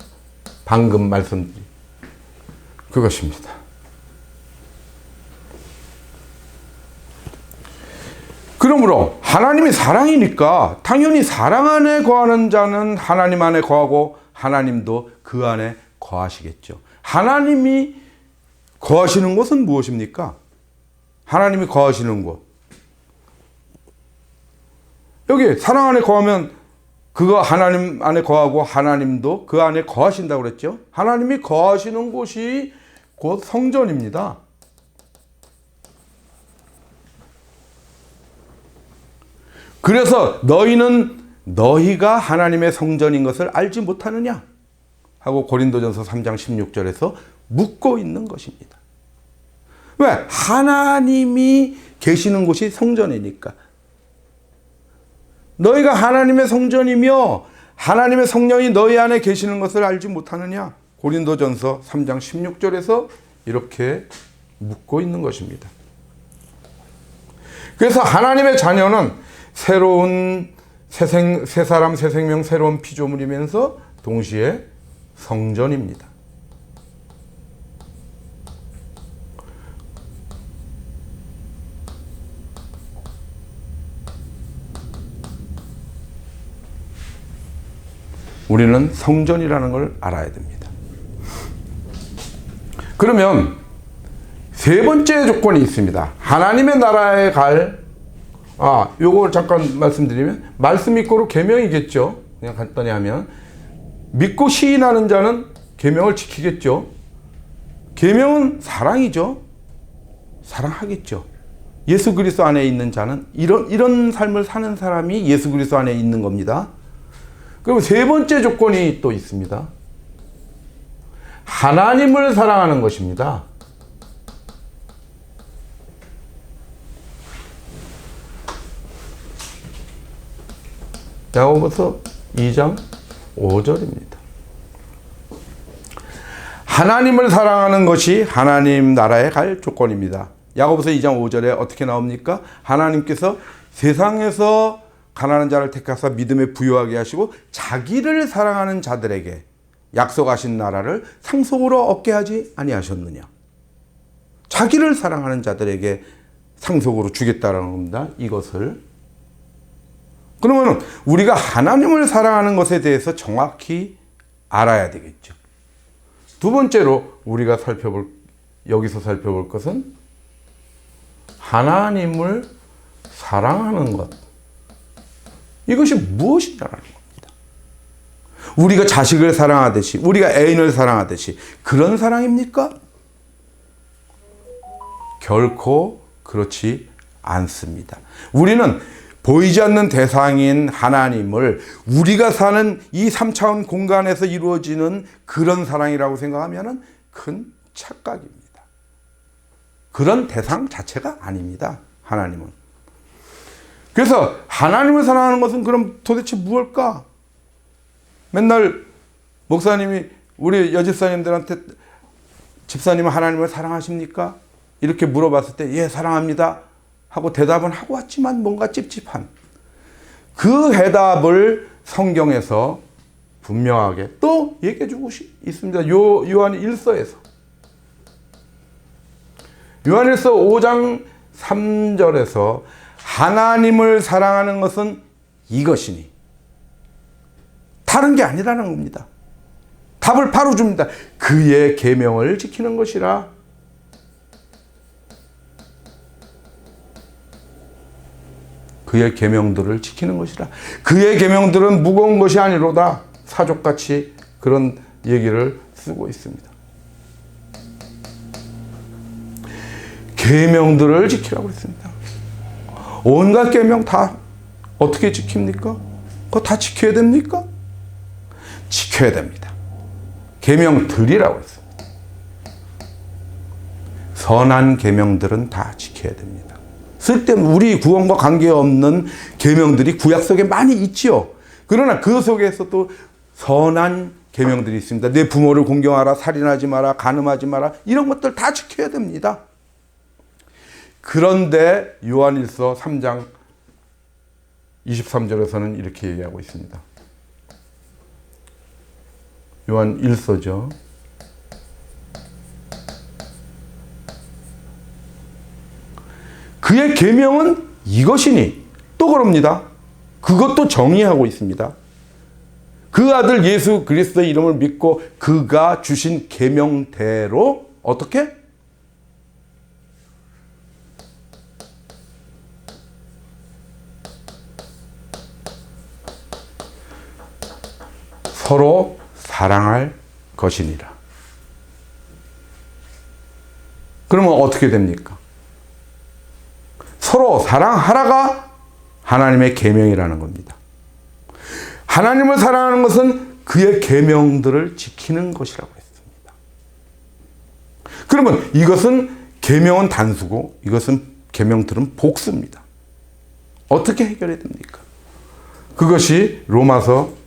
방금 말씀드린 그것입니다. 그러므로 하나님이 사랑이니까 당연히 사랑 안에 거하는 자는 하나님 안에 거하고 하나님도 그 안에 거하시겠죠. 하나님이 거하시는 곳은 무엇입니까? 하나님이 거하시는 곳. 여기 사랑 안에 거하면 그거 하나님 안에 거하고 하나님도 그 안에 거하신다고 그랬죠. 하나님이 거하시는 곳이 곧 성전입니다. 그래서 너희는 너희가 하나님의 성전인 것을 알지 못하느냐 하고 고린도전서 3장 16절에서 묻고 있는 것입니다. 왜? 하나님이 계시는 곳이 성전이니까. 너희가 하나님의 성전이며 하나님의 성령이 너희 안에 계시는 것을 알지 못하느냐? 고린도전서 3장 16절에서 이렇게 묻고 있는 것입니다. 그래서 하나님의 자녀는 새로운 새 사람, 새 생명, 새로운 피조물이면서 동시에 성전입니다. 우리는 성전이라는 걸 알아야 됩니다. 그러면 세 번째 조건이 있습니다. 하나님의 나라에 요걸 잠깐 말씀드리면 말씀 믿고로 계명이겠죠. 그냥 간단히 하면 믿고 시인하는 자는 계명을 지키겠죠. 계명은 사랑이죠. 사랑하겠죠. 예수 그리스도 안에 있는 자는 이런 삶을 사는 사람이 예수 그리스도 안에 있는 겁니다. 그럼 세 번째 조건이 또 있습니다. 하나님을 사랑하는 것입니다. 야고보서 2장 5절입니다. 하나님을 사랑하는 것이 하나님 나라에 갈 조건입니다. 야고보서 2장 5절에 어떻게 나옵니까? 하나님께서 세상에서 가난한 자를 택하사 믿음에 부요하게 하시고 자기를 사랑하는 자들에게 약속하신 나라를 상속으로 얻게 하지 아니하셨느냐. 자기를 사랑하는 자들에게 상속으로 주겠다는 겁니다. 이것을. 그러면 우리가 하나님을 사랑하는 것에 대해서 정확히 알아야 되겠죠. 두 번째로 우리가 여기서 살펴볼 것은 하나님을 사랑하는 것. 이것이 무엇이냐라는 겁니다. 우리가 자식을 사랑하듯이, 우리가 애인을 사랑하듯이 그런 사랑입니까? 결코 그렇지 않습니다. 우리는 보이지 않는 대상인 하나님을 우리가 사는 이 3차원 공간에서 이루어지는 그런 사랑이라고 생각하면 큰 착각입니다. 그런 대상 자체가 아닙니다. 하나님은. 그래서 하나님을 사랑하는 것은 그럼 도대체 무엇일까? 맨날 목사님이 우리 여집사님들한테 집사님은 하나님을 사랑하십니까? 이렇게 물어봤을 때 예, 사랑합니다 하고 대답은 하고 왔지만 뭔가 찝찝한 그 해답을 성경에서 분명하게 또 얘기해 주고 있습니다. 요한 1서에서. 요한 1서 5장 3절에서 하나님을 사랑하는 것은 이것이니 다른 게 아니라는 겁니다. 답을 바로 줍니다. 그의 계명을 지키는 것이라. 그의 계명들을 지키는 것이라. 그의 계명들은 무거운 것이 아니로다. 사족같이 그런 얘기를 쓰고 있습니다. 계명들을 지키라고 했습니다. 온갖 계명 다 어떻게 지킵니까? 그거 다 지켜야 됩니까? 지켜야 됩니다. 계명들이라고 했습니다. 선한 계명들은 다 지켜야 됩니다. 쓸데없는 우리 구원과 관계없는 계명들이 구약 속에 많이 있지요. 그러나 그 속에서도 선한 계명들이 있습니다. 내 부모를 공경하라, 살인하지 마라, 간음하지 마라, 이런 것들 다 지켜야 됩니다. 그런데 요한일서 3장 23절에서는 이렇게 얘기하고 있습니다. 요한 1서죠. 그의 계명은 이것이니 또 그럽니다. 그것도 정의하고 있습니다. 그 아들 예수 그리스도의 이름을 믿고 그가 주신 계명대로 어떻게? 서로 사랑할 것이니라. 그러면 어떻게 됩니까? 서로 사랑하라가 하나님의 계명이라는 겁니다. 하나님을 사랑하는 것은 그의 계명들을 지키는 것이라고 했습니다. 그러면 이것은 계명은 단수고 이것은 계명들은 복수입니다. 어떻게 해결해야 됩니까? 그것이 로마서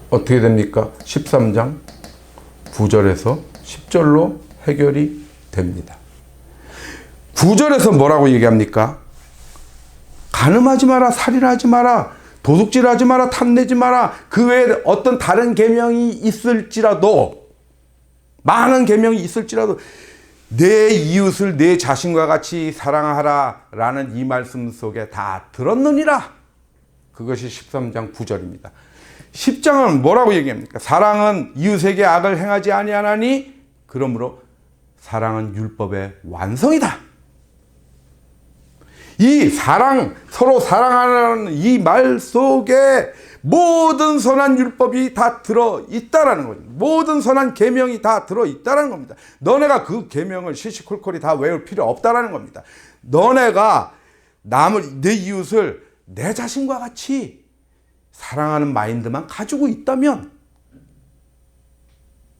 어떻게 됩니까? 13장 9절에서 10절로 해결이 됩니다. 9절에서 뭐라고 얘기합니까? 간음하지 마라, 살인하지 마라, 도둑질하지 마라, 탐내지 마라. 그 외에 어떤 다른 계명이 있을지라도, 많은 계명이 있을지라도 내 이웃을 내 자신과 같이 사랑하라 라는 이 말씀 속에 다 들었느니라. 그것이 13장 9절입니다. 10장은 뭐라고 얘기합니까? 사랑은 이웃에게 악을 행하지 아니하나니 그러므로 사랑은 율법의 완성이다. 이 사랑, 서로 사랑하는 이 말 속에 모든 선한 율법이 다 들어있다라는 거죠. 모든 선한 계명이 다 들어있다라는 겁니다. 너네가 그 계명을 시시콜콜이 다 외울 필요 없다라는 겁니다. 너네가 내 이웃을 내 자신과 같이 사랑하는 마인드만 가지고 있다면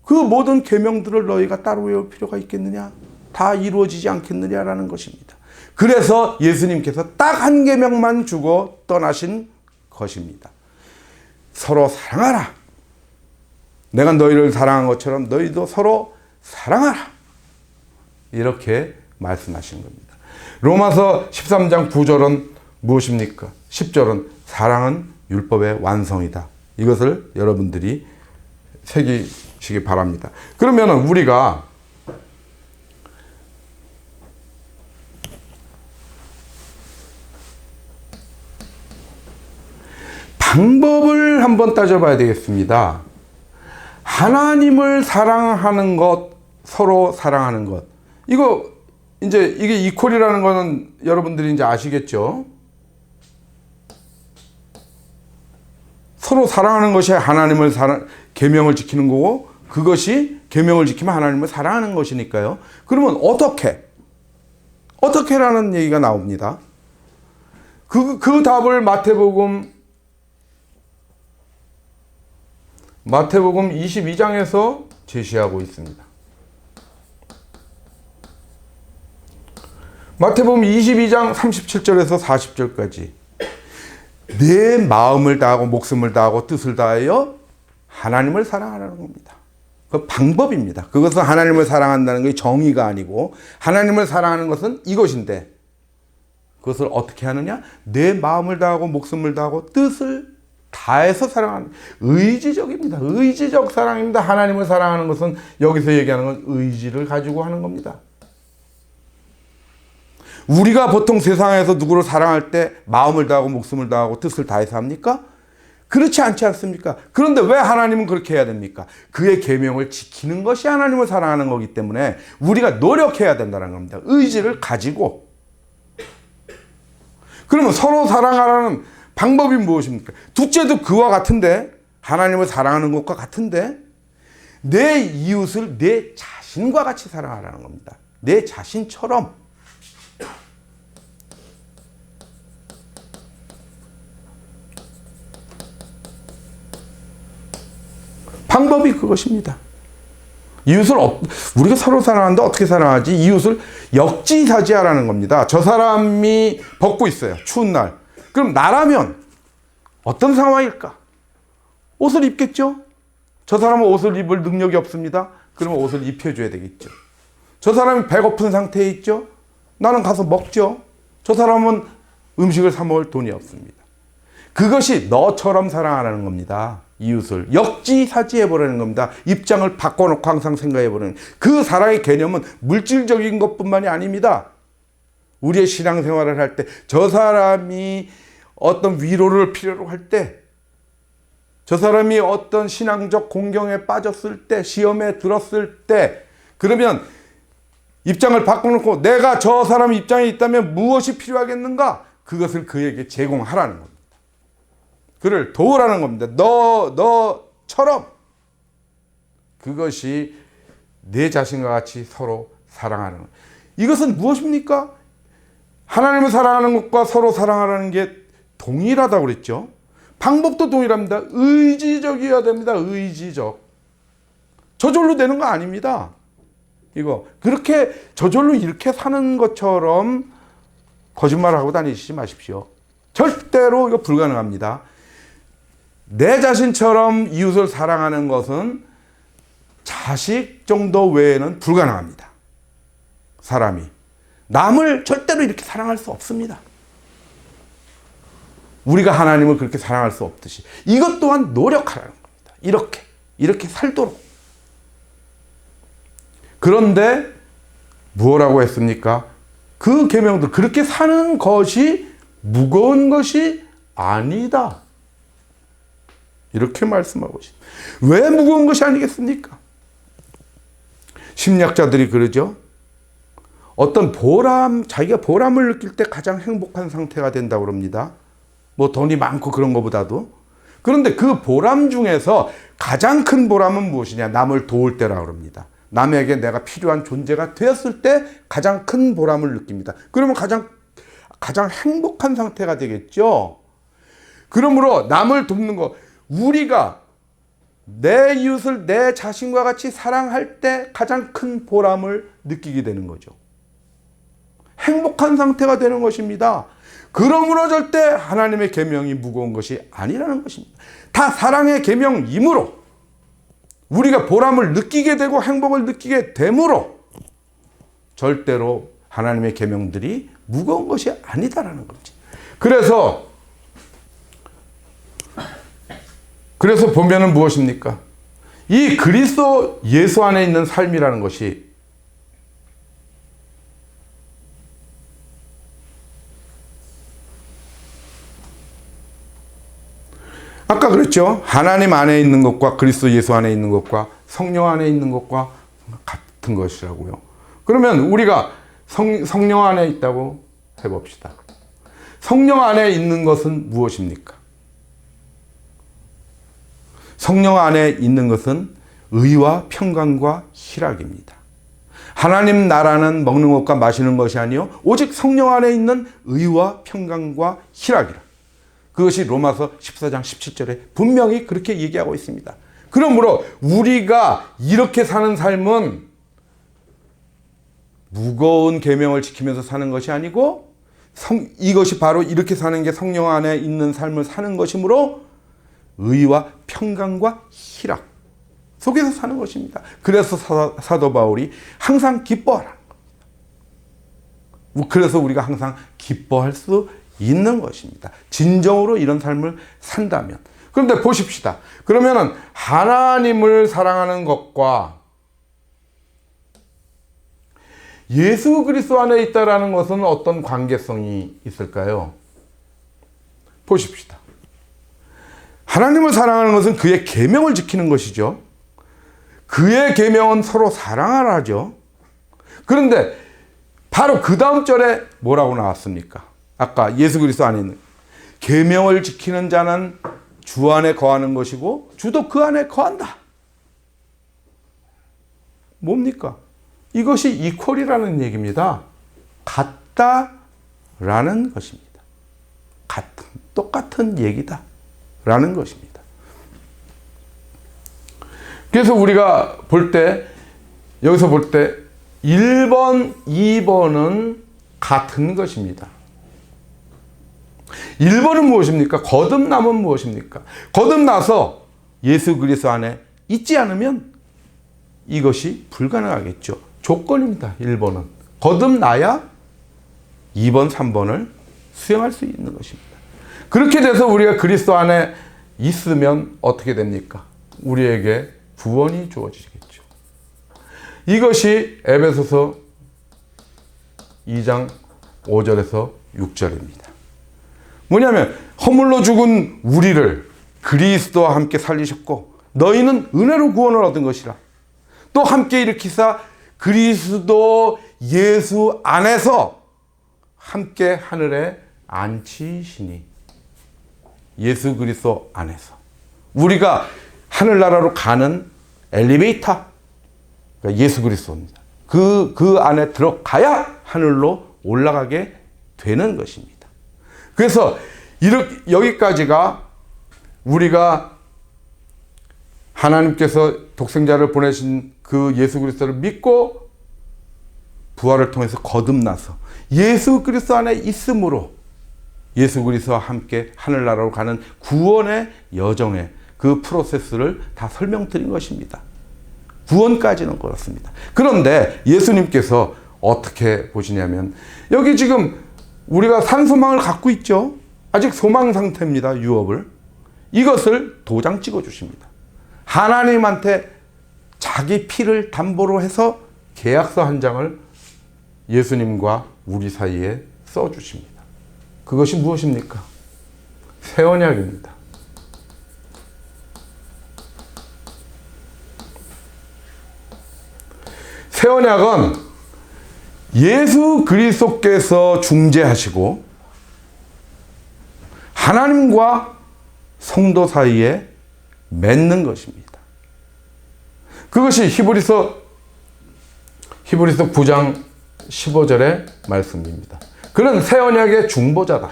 그 모든 계명들을 너희가 따로 외울 필요가 있겠느냐? 다 이루어지지 않겠느냐라는 것입니다. 그래서 예수님께서 딱 한 계명만 주고 떠나신 것입니다. 서로 사랑하라. 내가 너희를 사랑한 것처럼 너희도 서로 사랑하라. 이렇게 말씀하신 겁니다. 로마서 13장 9절은 무엇입니까? 10절은 사랑은 율법의 완성이다. 이것을 여러분들이 새기시기 바랍니다. 그러면 우리가 방법을 한번 따져봐야 되겠습니다. 하나님을 사랑하는 것, 서로 사랑하는 것. 이게 이퀄이라는 거는 여러분들이 이제 아시겠죠? 서로 사랑하는 것이 하나님을 계명을 지키는 거고, 그것이 계명을 지키면 하나님을 사랑하는 것이니까요. 그러면 어떻게라는 얘기가 나옵니다. 그 답을 마태복음 22장에서 제시하고 있습니다. 마태복음 22장 37절에서 40절까지 내 마음을 다하고 목숨을 다하고 뜻을 다하여 하나님을 사랑하라는 겁니다. 그 방법입니다. 그것은 하나님을 사랑한다는 게 정의가 아니고 하나님을 사랑하는 것은 이것인데 그것을 어떻게 하느냐? 내 마음을 다하고 목숨을 다하고 뜻을 다해서 사랑하는 의지적입니다. 의지적 사랑입니다. 하나님을 사랑하는 것은 여기서 얘기하는 건 의지를 가지고 하는 겁니다. 우리가 보통 세상에서 누구를 사랑할 때 마음을 다하고 목숨을 다하고 뜻을 다해서 합니까? 그렇지 않지 않습니까? 그런데 왜 하나님은 그렇게 해야 됩니까? 그의 계명을 지키는 것이 하나님을 사랑하는 거기 때문에 우리가 노력해야 된다는 겁니다. 의지를 가지고. 그러면 서로 사랑하라는 방법이 무엇입니까? 둘째도 그와 같은데, 하나님을 사랑하는 것과 같은데, 내 이웃을 내 자신과 같이 사랑하라는 겁니다. 내 자신처럼. 방법이 그것입니다. 이웃을 우리가 서로 사랑하는데 어떻게 사랑하지? 이웃을 역지사지하라는 겁니다. 저 사람이 벗고 있어요. 추운 날. 그럼 나라면 어떤 상황일까? 옷을 입겠죠? 저 사람은 옷을 입을 능력이 없습니다. 그러면 옷을 입혀줘야 되겠죠. 저 사람이 배고픈 상태에 있죠? 나는 가서 먹죠. 저 사람은 음식을 사 먹을 돈이 없습니다. 그것이 너처럼 사랑하라는 겁니다. 이웃을 역지사지해버리는 겁니다. 입장을 바꿔놓고 항상 생각해버리는. 그 사랑의 개념은 물질적인 것뿐만이 아닙니다. 우리의 신앙생활을 할 때 저 사람이 어떤 위로를 필요로 할 때, 저 사람이 어떤 신앙적 공경에 빠졌을 때, 시험에 들었을 때, 그러면 입장을 바꿔놓고 내가 저 사람 입장에 있다면 무엇이 필요하겠는가? 그것을 그에게 제공하라는 겁니다. 그를 도우라는 겁니다. 너처럼. 그것이 내 자신과 같이 서로 사랑하는 것. 이것은 무엇입니까? 하나님을 사랑하는 것과 서로 사랑하라는 게 동일하다고 그랬죠. 방법도 동일합니다. 의지적이어야 됩니다. 의지적. 저절로 되는 거 아닙니다. 이거 그렇게 저절로 이렇게 사는 것처럼 거짓말하고 다니시지 마십시오. 절대로 이거 불가능합니다. 내 자신처럼 이웃을 사랑하는 것은 자식 정도 외에는 불가능합니다. 사람이. 남을 절대로 이렇게 사랑할 수 없습니다. 우리가 하나님을 그렇게 사랑할 수 없듯이 이것 또한 노력하라는 겁니다. 이렇게 살도록. 그런데 무엇라고 했습니까? 그 계명들 그렇게 사는 것이 무거운 것이 아니다. 이렇게 말씀하고 있습니다. 왜 무거운 것이 아니겠습니까? 심리학자들이 그러죠. 어떤 자기가 보람을 느낄 때 가장 행복한 상태가 된다고 그럽니다. 뭐 돈이 많고 그런 것보다도. 그런데 그 보람 중에서 가장 큰 보람은 무엇이냐? 남을 도울 때라고 그럽니다. 남에게 내가 필요한 존재가 되었을 때 가장 큰 보람을 느낍니다. 그러면 가장 행복한 상태가 되겠죠. 그러므로 남을 돕는 것, 우리가 내 이웃을 내 자신과 같이 사랑할 때 가장 큰 보람을 느끼게 되는 거죠. 행복한 상태가 되는 것입니다. 그러므로 절대 하나님의 계명이 무거운 것이 아니라는 것입니다. 다 사랑의 계명이므로 우리가 보람을 느끼게 되고 행복을 느끼게 되므로 절대로 하나님의 계명들이 무거운 것이 아니다라는 거지. 그래서 보면은 무엇입니까? 이 그리스도 예수 안에 있는 삶이라는 것이 아까 그랬죠. 하나님 안에 있는 것과 그리스도 예수 안에 있는 것과 성령 안에 있는 것과 같은 것이라고요. 그러면 우리가 성령 안에 있다고 해봅시다. 성령 안에 있는 것은 무엇입니까? 성령 안에 있는 것은 의와 평강과 희락입니다. 하나님 나라는 먹는 것과 마시는 것이 아니요 오직 성령 안에 있는 의와 평강과 희락이라. 그것이 로마서 14장 17절에 분명히 그렇게 얘기하고 있습니다. 그러므로 우리가 이렇게 사는 삶은 무거운 계명을 지키면서 사는 것이 아니고 이것이 바로 이렇게 사는 게 성령 안에 있는 삶을 사는 것이므로 의와 평강과 희락 속에서 사는 것입니다. 그래서 사도 바울이 항상 기뻐하라. 그래서 우리가 항상 기뻐할 수 있는 것입니다. 진정으로 이런 삶을 산다면. 그런데 보십시다. 그러면은 하나님을 사랑하는 것과 예수 그리스도 안에 있다라는 것은 어떤 관계성이 있을까요? 보십시다. 하나님을 사랑하는 것은 그의 계명을 지키는 것이죠. 그의 계명은 서로 사랑하라죠. 그런데 바로 그 다음 절에 뭐라고 나왔습니까? 아까 예수 그리스도 안에 있는 계명을 지키는 자는 주 안에 거하는 것이고 주도 그 안에 거한다. 뭡니까? 이것이 이퀄이라는 얘기입니다. 같다라는 것입니다. 똑같은 얘기다 라는 것입니다. 그래서 우리가 볼 때, 여기서 볼 때 1번, 2번은 같은 것입니다. 1번은 무엇입니까? 거듭남은 무엇입니까? 거듭나서 예수 그리스도 안에 있지 않으면 이것이 불가능하겠죠. 조건입니다. 1번은. 거듭나야 2번, 3번을 수행할 수 있는 것입니다. 그렇게 돼서 우리가 그리스도 안에 있으면 어떻게 됩니까? 우리에게 구원이 주어지겠죠. 이것이 에베소서 2장 5절에서 6절입니다. 뭐냐면 허물로 죽은 우리를 그리스도와 함께 살리셨고 너희는 은혜로 구원을 얻은 것이라. 또 함께 일으키사 그리스도 예수 안에서 함께 하늘에 앉히시니. 예수 그리스도 안에서 우리가 하늘나라로 가는 엘리베이터, 그러니까 예수 그리스도입니다. 그 안에 들어가야 하늘로 올라가게 되는 것입니다. 그래서 여기까지가 우리가 하나님께서 독생자를 보내신 그 예수 그리스도를 믿고 부활을 통해서 거듭나서 예수 그리스도 안에 있음으로 예수 그리스도와 함께 하늘나라로 가는 구원의 여정의 그 프로세스를 다 설명드린 것입니다. 구원까지는 그렇습니다. 그런데 예수님께서 어떻게 보시냐면 여기 지금 우리가 산소망을 갖고 있죠. 아직 소망 상태입니다. 유업을. 이것을 도장 찍어 주십니다. 하나님한테 자기 피를 담보로 해서 계약서 한 장을 예수님과 우리 사이에 써 주십니다. 그것이 무엇입니까? 새 언약입니다. 새 언약은 예수 그리스도께서 중재하시고 하나님과 성도 사이에 맺는 것입니다. 그것이 히브리서 9장 15절의 말씀입니다. 그는 새 언약의 중보자다.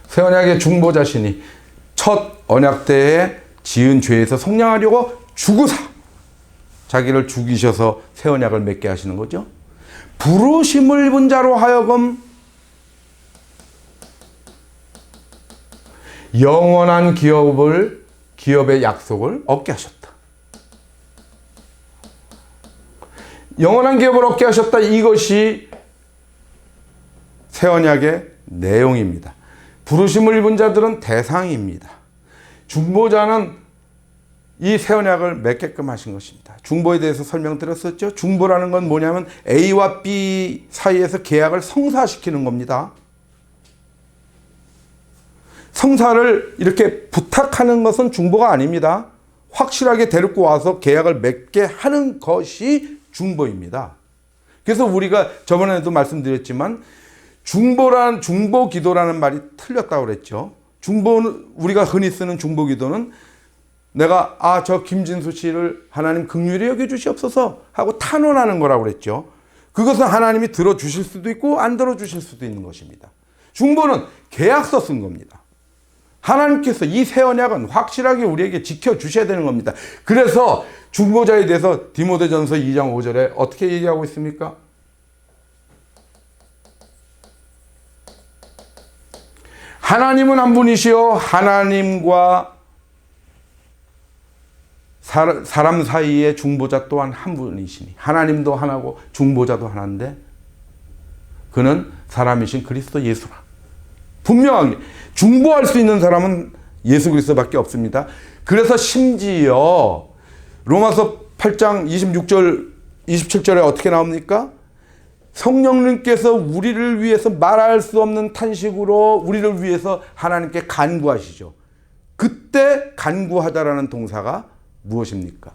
새 언약의 중보자시니 첫 언약 때에 지은 죄에서 속량하려고 죽으사 자기를 죽이셔서 새 언약을 맺게 하시는 거죠. 부르심을 입은 자로 하여금 영원한 기업의 약속을 얻게 하셨다. 영원한 기업을 얻게 하셨다. 이것이 새 언약의 내용입니다. 부르심을 입은 자들은 대상입니다. 중보자는 이 새 언약을 맺게끔 하신 것입니다. 중보에 대해서 설명드렸었죠. 중보라는 건 뭐냐면 A와 B 사이에서 계약을 성사시키는 겁니다. 성사를 이렇게 부탁하는 것은 중보가 아닙니다. 확실하게 데리고 와서 계약을 맺게 하는 것이 중보입니다. 그래서 우리가 저번에도 말씀드렸지만 중보 기도라는 말이 틀렸다고 그랬죠. 중보는 우리가 흔히 쓰는 중보 기도는 내가 저 김진수 씨를 하나님 긍휼히 여겨 주시옵소서 하고 탄원하는 거라고 그랬죠. 그것은 하나님이 들어주실 수도 있고 안 들어주실 수도 있는 것입니다. 중보는 계약서 쓴 겁니다. 하나님께서 이 새 언약은 확실하게 우리에게 지켜주셔야 되는 겁니다. 그래서 중보자에 대해서 디모데전서 2장 5절에 어떻게 얘기하고 있습니까? 하나님은 한 분이시요 하나님과 사람 사이의 중보자 또한 한 분이시니, 하나님도 하나고 중보자도 하나인데 그는 사람이신 그리스도 예수라. 분명하게 중보할 수 있는 사람은 예수 그리스도밖에 없습니다. 그래서 심지어 로마서 8장 26절 27절에 어떻게 나옵니까? 성령님께서 우리를 위해서 말할 수 없는 탄식으로 우리를 위해서 하나님께 간구하시죠. 그때 간구하다라는 동사가 무엇입니까?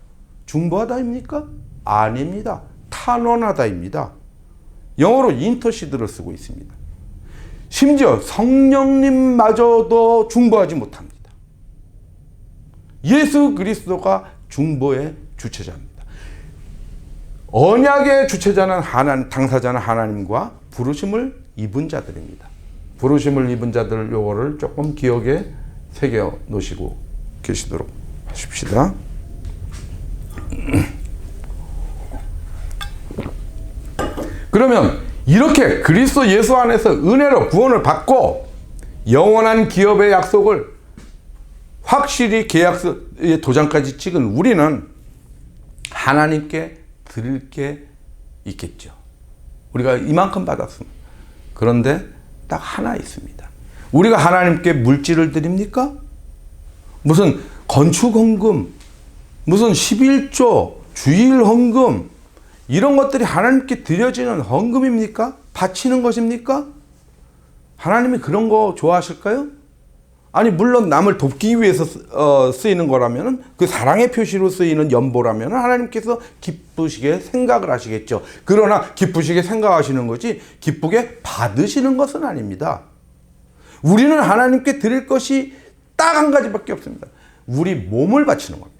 중보하다입니까? 아닙니다. 탄원하다입니다. 영어로 인터시드를 쓰고 있습니다. 심지어 성령님마저도 중보하지 못합니다. 예수 그리스도가 중보의 주체자입니다. 언약의 주체자는 당사자는 하나님과 부르심을 입은 자들입니다. 부르심을 입은 자들 요거를 조금 기억에 새겨 놓으시고 계시도록 하십시다. 그러면 이렇게 그리스도 예수 안에서 은혜로 구원을 받고 영원한 기업의 약속을 확실히 계약서의 도장까지 찍은 우리는 하나님께 드릴 게 있겠죠. 우리가 이만큼 받았습니다. 그런데 딱 하나 있습니다. 우리가 하나님께 물질을 드립니까? 무슨 건축헌금, 무슨 11조, 주일헌금, 이런 것들이 하나님께 드려지는 헌금입니까? 바치는 것입니까? 하나님이 그런 거 좋아하실까요? 아니, 물론 남을 돕기 위해서 쓰이는 거라면, 그 사랑의 표시로 쓰이는 연보라면 하나님께서 기쁘시게 생각을 하시겠죠. 그러나 기쁘시게 생각하시는 거지 기쁘게 받으시는 것은 아닙니다. 우리는 하나님께 드릴 것이 딱 한 가지밖에 없습니다. 우리 몸을 바치는 겁니다.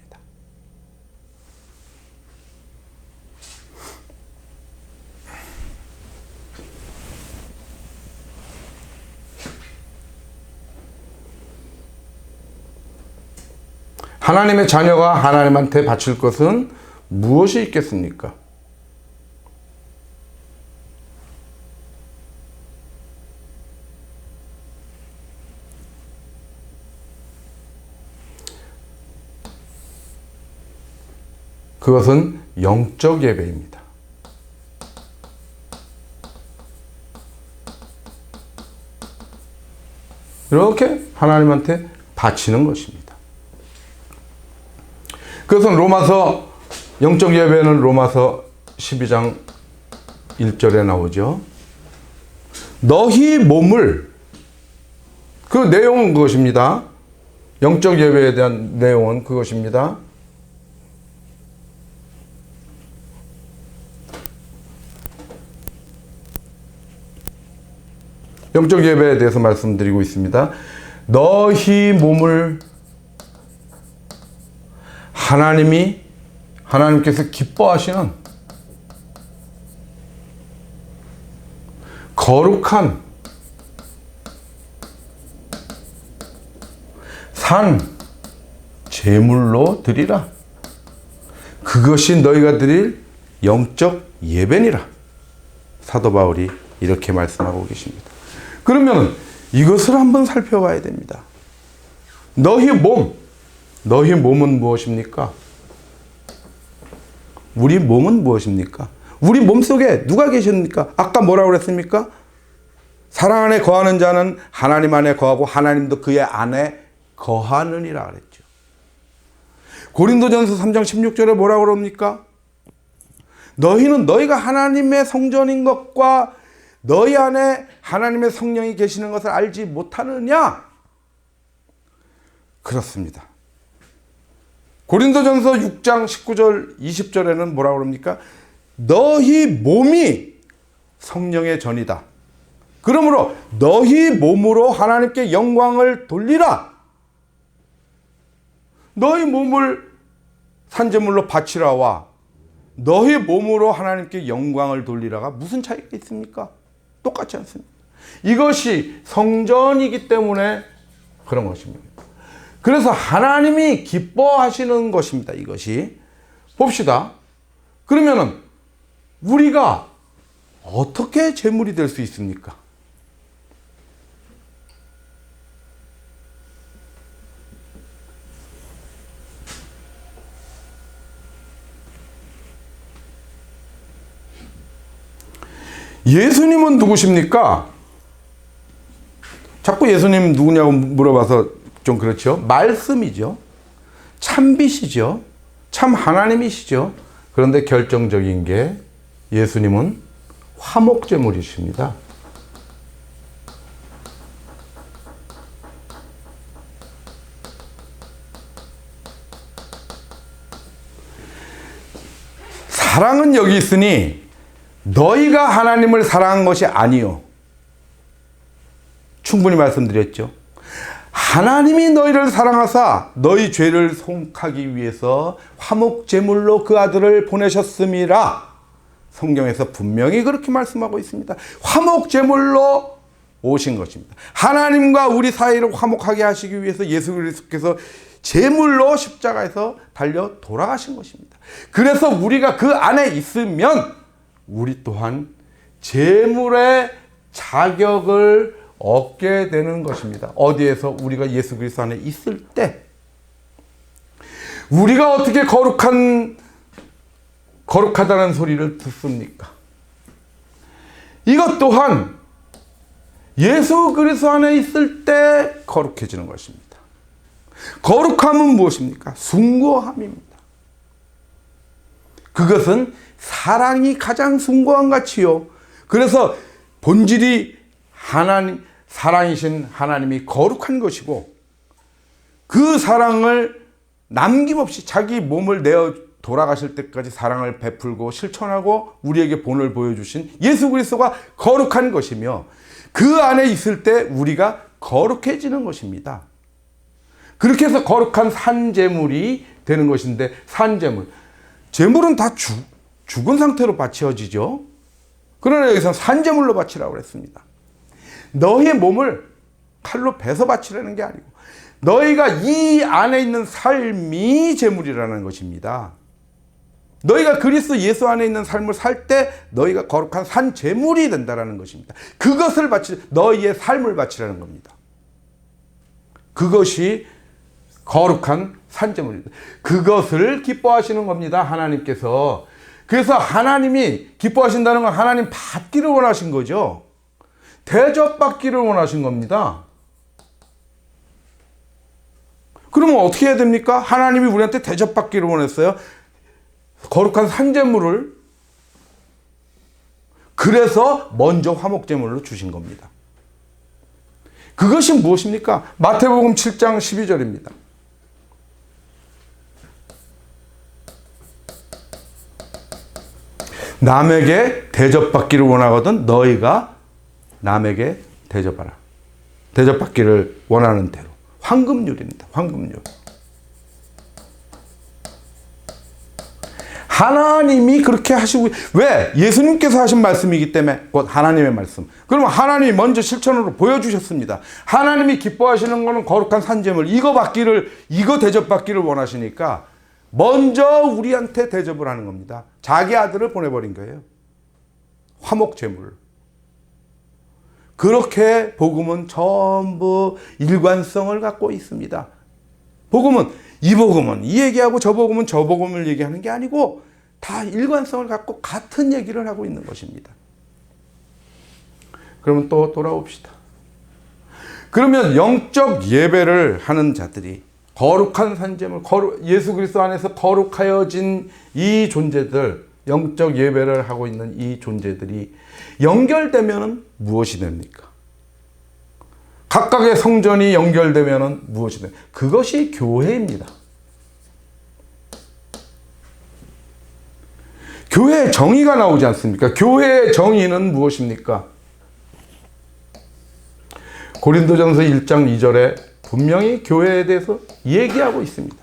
하나님의 자녀가 하나님한테 바칠 것은 무엇이 있겠습니까? 그것은 영적 예배입니다. 이렇게 하나님한테 바치는 것입니다. 그것은 로마서, 영적 예배는 로마서 12장 1절에 나오죠. 너희 몸을, 그 내용은 그것입니다. 영적 예배에 대한 내용은 그것입니다. 영적 예배에 대해서 말씀드리고 있습니다. 너희 몸을 하나님께서 기뻐하시는 거룩한 산 제물로 드리라. 그것이 너희가 드릴 영적 예배니라. 사도 바울이 이렇게 말씀하고 계십니다. 그러면 이것을 한번 살펴봐야 됩니다. 너희 몸은 무엇입니까? 우리 몸은 무엇입니까? 우리 몸 속에 누가 계십니까? 아까 뭐라고 그랬습니까? 사랑 안에 거하는 자는 하나님 안에 거하고 하나님도 그의 안에 거하느니라 그랬죠. 고린도전서 3장 16절에 뭐라고 그럽니까? 너희는 너희가 하나님의 성전인 것과 너희 안에 하나님의 성령이 계시는 것을 알지 못하느냐? 그렇습니다. 고린도전서 6장 19절 20절에는 뭐라고 그럽니까? 너희 몸이 성령의 전이다. 그러므로 너희 몸으로 하나님께 영광을 돌리라. 너희 몸을 산제물로 바치라와 너희 몸으로 하나님께 영광을 돌리라가 무슨 차이가 있습니까? 똑같지 않습니까? 이것이 성전이기 때문에 그런 것입니다. 그래서 하나님이 기뻐하시는 것입니다. 이것이. 봅시다. 그러면은 우리가 어떻게 제물이 될 수 있습니까? 예수님은 누구십니까? 자꾸 예수님 누구냐고 물어봐서 좀 그렇죠. 말씀이죠. 참빛이죠. 참 하나님이시죠. 그런데 결정적인 게 예수님은 화목제물이십니다. 사랑은 여기 있으니 너희가 하나님을 사랑한 것이 아니요. 충분히 말씀드렸죠. 하나님이 너희를 사랑하사 너희 죄를 속하기 위해서 화목제물로 그 아들을 보내셨음이라. 성경에서 분명히 그렇게 말씀하고 있습니다. 화목제물로 오신 것입니다. 하나님과 우리 사이를 화목하게 하시기 위해서 예수 그리스도께서 제물로 십자가에서 달려 돌아가신 것입니다. 그래서 우리가 그 안에 있으면 우리 또한 제물의 자격을 얻게 되는 것입니다. 어디에서? 우리가 예수 그리스도 안에 있을 때. 우리가 어떻게 거룩하다는 소리를 듣습니까? 이것 또한 예수 그리스도 안에 있을 때 거룩해지는 것입니다. 거룩함은 무엇입니까? 숭고함입니다. 그것은 사랑이 가장 숭고한 가치요. 그래서 본질이 사랑이신 하나님이 거룩한 것이고, 그 사랑을 남김없이 자기 몸을 내어 돌아가실 때까지 사랑을 베풀고 실천하고 우리에게 본을 보여주신 예수 그리스도가 거룩한 것이며, 그 안에 있을 때 우리가 거룩해지는 것입니다. 그렇게 해서 거룩한 산제물이 되는 것인데, 산제물, 제물은 다 죽은 상태로 바쳐지죠. 그러나 여기서 산제물로 바치라고 그랬습니다. 너희의 몸을 칼로 베서 바치라는 게 아니고 너희가 이 안에 있는 삶이 제물이라는 것입니다. 너희가 그리스도 예수 안에 있는 삶을 살 때 너희가 거룩한 산제물이 된다는 것입니다. 그것을 너희의 삶을 바치라는 겁니다. 그것이 거룩한 산제물입니다. 그것을 기뻐하시는 겁니다. 하나님께서. 그래서 하나님이 기뻐하신다는 건 하나님 받기를 원하신 거죠. 대접받기를 원하신 겁니다. 그러면 어떻게 해야 됩니까? 하나님이 우리한테 대접받기를 원했어요. 거룩한 산제물을. 그래서 먼저 화목제물로 주신 겁니다. 그것이 무엇입니까? 마태복음 7장 12절입니다. 남에게 대접받기를 원하거든 너희가 남에게 대접하라. 대접받기를 원하는 대로. 황금률입니다. 황금률. 하나님이 그렇게 하시고, 왜? 예수님께서 하신 말씀이기 때문에, 곧 하나님의 말씀. 그러면 하나님이 먼저 실천으로 보여주셨습니다. 하나님이 기뻐하시는 거는 거룩한 산제물, 이거 대접받기를 원하시니까 먼저 우리한테 대접을 하는 겁니다. 자기 아들을 보내버린 거예요. 화목제물. 그렇게 복음은 전부 일관성을 갖고 있습니다. 이 복음은 이 얘기하고 저 복음은 저 복음을 얘기하는 게 아니고 다 일관성을 갖고 같은 얘기를 하고 있는 것입니다. 그러면 또 돌아옵시다. 그러면 영적 예배를 하는 자들이 거룩한 산제물, 예수 그리스도 안에서 거룩하여진 이 존재들, 영적 예배를 하고 있는 이 존재들이 연결되면 무엇이 됩니까? 각각의 성전이 연결되면 무엇이 됩니까? 그것이 교회입니다. 교회의 정의가 나오지 않습니까? 교회의 정의는 무엇입니까? 고린도전서 1장 2절에 분명히 교회에 대해서 얘기하고 있습니다.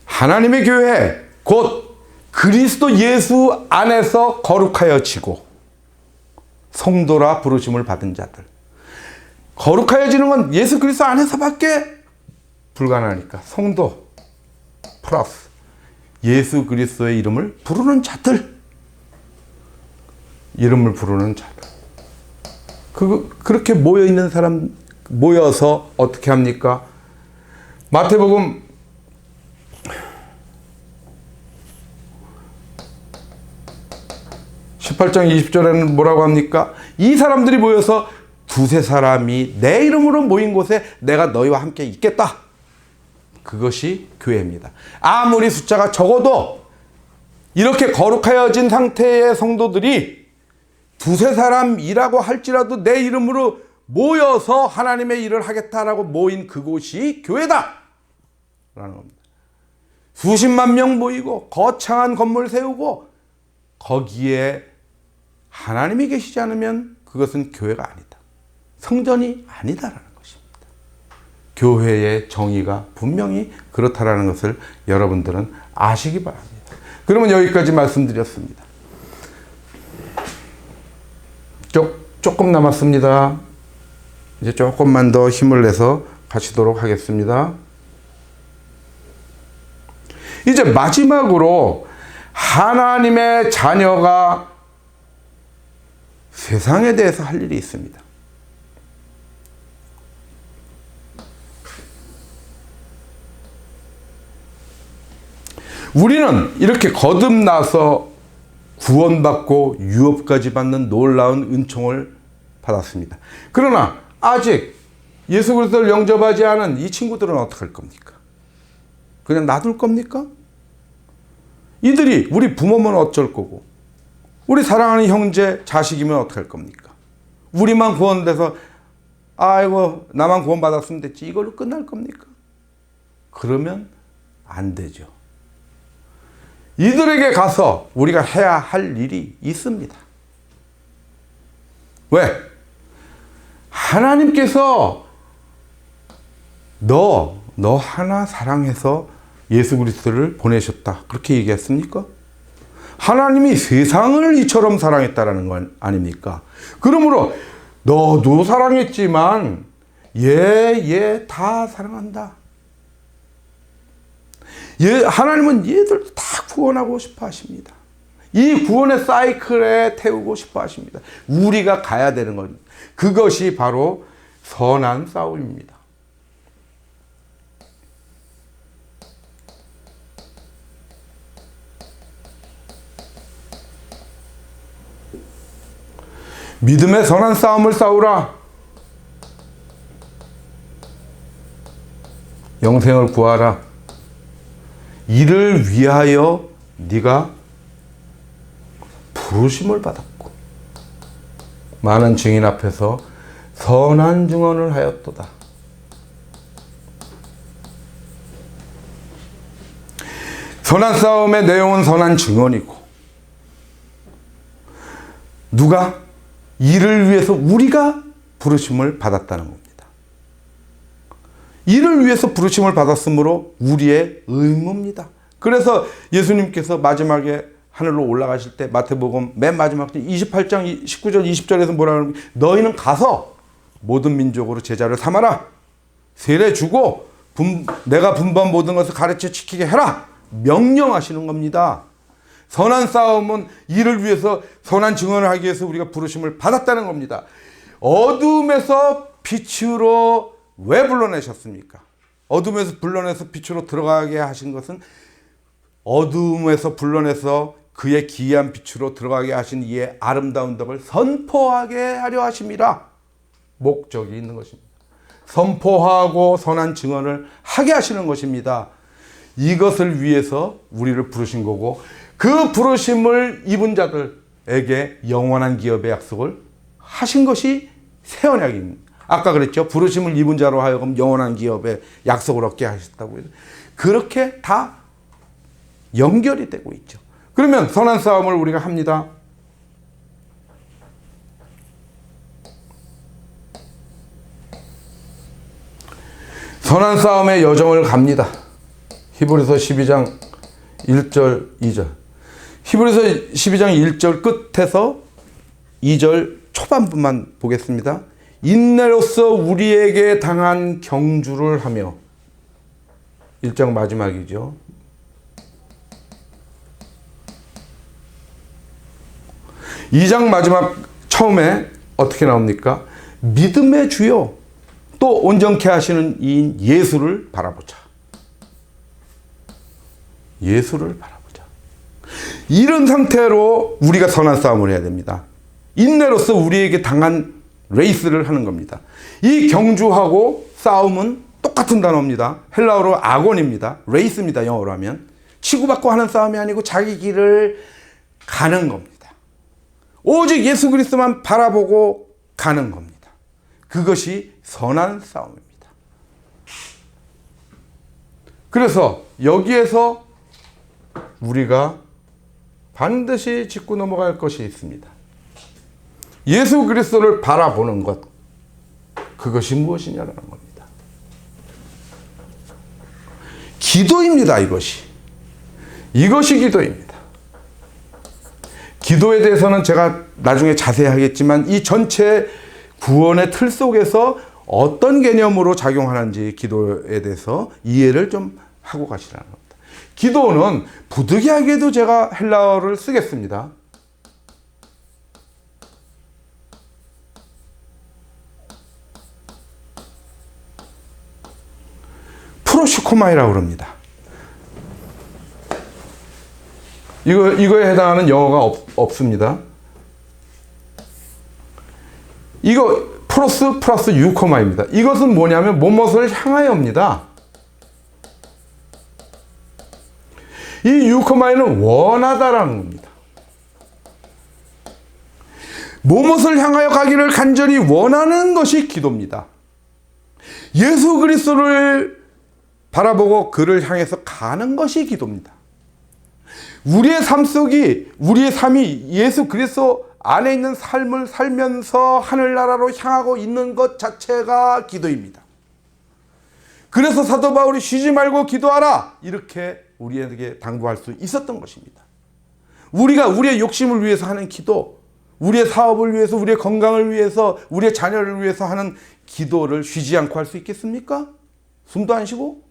하나님의 교회, 곧 그리스도 예수 안에서 거룩하여지고 성도라 부르심을 받은 자들. 거룩하여지는 건 예수 그리스도 안에서밖에 불가능하니까 성도 플러스 예수 그리스도의 이름을 부르는 자들, 이름을 부르는 자들, 그렇게 모여있는 사람 모여서 어떻게 합니까? 마태복음 18장 20절에는 뭐라고 합니까? 이 사람들이 모여서 두세 사람이 내 이름으로 모인 곳에 내가 너희와 함께 있겠다. 그것이 교회입니다. 아무리 숫자가 적어도 이렇게 거룩하여진 상태의 성도들이 두세 사람이라고 할지라도 내 이름으로 모여서 하나님의 일을 하겠다라고 모인 그곳이 교회다 라는 겁니다. 수십만 명 모이고 거창한 건물 세우고 거기에 하나님이 계시지 않으면 그것은 교회가 아니다, 성전이 아니다라는 것입니다. 교회의 정의가 분명히 그렇다라는 것을 여러분들은 아시기 바랍니다. 그러면 여기까지 말씀드렸습니다. 조금 남았습니다. 이제 조금만 더 힘을 내서 가시도록 하겠습니다. 이제 마지막으로 하나님의 자녀가 세상에 대해서 할 일이 있습니다. 우리는 이렇게 거듭나서 구원받고 유업까지 받는 놀라운 은총을 받았습니다. 그러나 아직 예수 그리스도를 영접하지 않은 이 친구들은 어떻게 할 겁니까? 그냥 놔둘 겁니까? 이들이 우리 부모면 어쩔 거고, 우리 사랑하는 형제, 자식이면 어떻게 할 겁니까? 우리만 구원돼서 아이고 나만 구원받았으면 됐지, 이걸로 끝날 겁니까? 그러면 안 되죠. 이들에게 가서 우리가 해야 할 일이 있습니다. 왜? 하나님께서 너 하나 사랑해서 예수 그리스도를 보내셨다, 그렇게 얘기했습니까? 하나님이 세상을 이처럼 사랑했다라는 건 아닙니까? 그러므로 너도 사랑했지만 얘 다 사랑한다. 하나님은 얘들도 다 구원하고 싶어 하십니다. 이 구원의 사이클에 태우고 싶어 하십니다. 우리가 가야 되는 겁니다. 그것이 바로 선한 싸움입니다. 믿음의 선한 싸움을 싸우라. 영생을 구하라. 이를 위하여 네가 부르심을 받았고 많은 증인 앞에서 선한 증언을 하였도다. 선한 싸움의 내용은 선한 증언이고, 누가? 이를 위해서 우리가 부르심을 받았다는 겁니다. 이를 위해서 부르심을 받았으므로 우리의 의무입니다. 그래서 예수님께서 마지막에 하늘로 올라가실 때 마태복음 맨 마지막 28장 19절 20절에서 뭐라 그러면, 너희는 가서 모든 민족으로 제자를 삼아라. 세례 주고 내가 분부한 모든 것을 가르쳐 지키게 해라. 명령하시는 겁니다. 선한 싸움은 이를 위해서 선한 증언을 하기 위해서 우리가 부르심을 받았다는 겁니다. 어둠에서 빛으로 왜 불러내셨습니까? 어둠에서 불러내서 빛으로 들어가게 하신 것은 어둠에서 불러내서 그의 기이한 빛으로 들어가게 하신 이의 아름다운 덕을 선포하게 하려 하심이라. 목적이 있는 것입니다. 선포하고 선한 증언을 하게 하시는 것입니다. 이것을 위해서 우리를 부르신 거고, 그 부르심을 입은 자들에게 영원한 기업의 약속을 하신 것이 새 언약입니다. 아까 그랬죠. 부르심을 입은 자로 하여금 영원한 기업의 약속을 얻게 하셨다고. 그렇게 다 연결이 되고 있죠. 그러면 선한 싸움을 우리가 합니다. 선한 싸움의 여정을 갑니다. 히브리서 12장 1절 2절. 히브리서 12장 1절 끝에서 2절 초반부만 보겠습니다. 인내로서 우리에게 당한 경주를 하며 1장 마지막이죠. 이 장 마지막 처음에 어떻게 나옵니까? 믿음의 주요 또 온전케 하시는 이인 예수를 바라보자. 예수를 바라보자. 이런 상태로 우리가 선한 싸움을 해야 됩니다. 인내로서 우리에게 당한 레이스를 하는 겁니다. 이 경주하고 싸움은 똑같은 단어입니다. 헬라어로 아곤입니다. 레이스입니다. 영어로 하면. 치고받고 하는 싸움이 아니고 자기 길을 가는 겁니다. 오직 예수 그리스도만 바라보고 가는 겁니다. 그것이 선한 싸움입니다. 그래서 여기에서 우리가 반드시 짚고 넘어갈 것이 있습니다. 예수 그리스도를 바라보는 것, 그것이 무엇이냐라는 겁니다. 기도입니다. 이것이 기도입니다. 기도에 대해서는 제가 나중에 자세히 하겠지만 이 전체 구원의 틀 속에서 어떤 개념으로 작용하는지 기도에 대해서 이해를 좀 하고 가시라는 겁니다. 기도는 부득이하게도 제가 헬라어를 쓰겠습니다. 프로시코마이라고 그럽니다. 이거에 해당하는 영어가 없습니다. 이거 플러스 유코마입니다. 이것은 뭐냐면 무엇을 향하여입니다. 이 유코마이는 원하다라는 겁니다. 무엇을 향하여 가기를 간절히 원하는 것이 기도입니다. 예수 그리스도를 바라보고 그를 향해서 가는 것이 기도입니다. 우리의 삶이 예수 그리스도 안에 있는 삶을 살면서 하늘나라로 향하고 있는 것 자체가 기도입니다. 그래서 사도 바울이 쉬지 말고 기도하라 이렇게 우리에게 당부할 수 있었던 것입니다. 우리가 우리의 욕심을 위해서 하는 기도, 우리의 사업을 위해서, 우리의 건강을 위해서, 우리의 자녀를 위해서 하는 기도를 쉬지 않고 할 수 있겠습니까? 숨도 안 쉬고?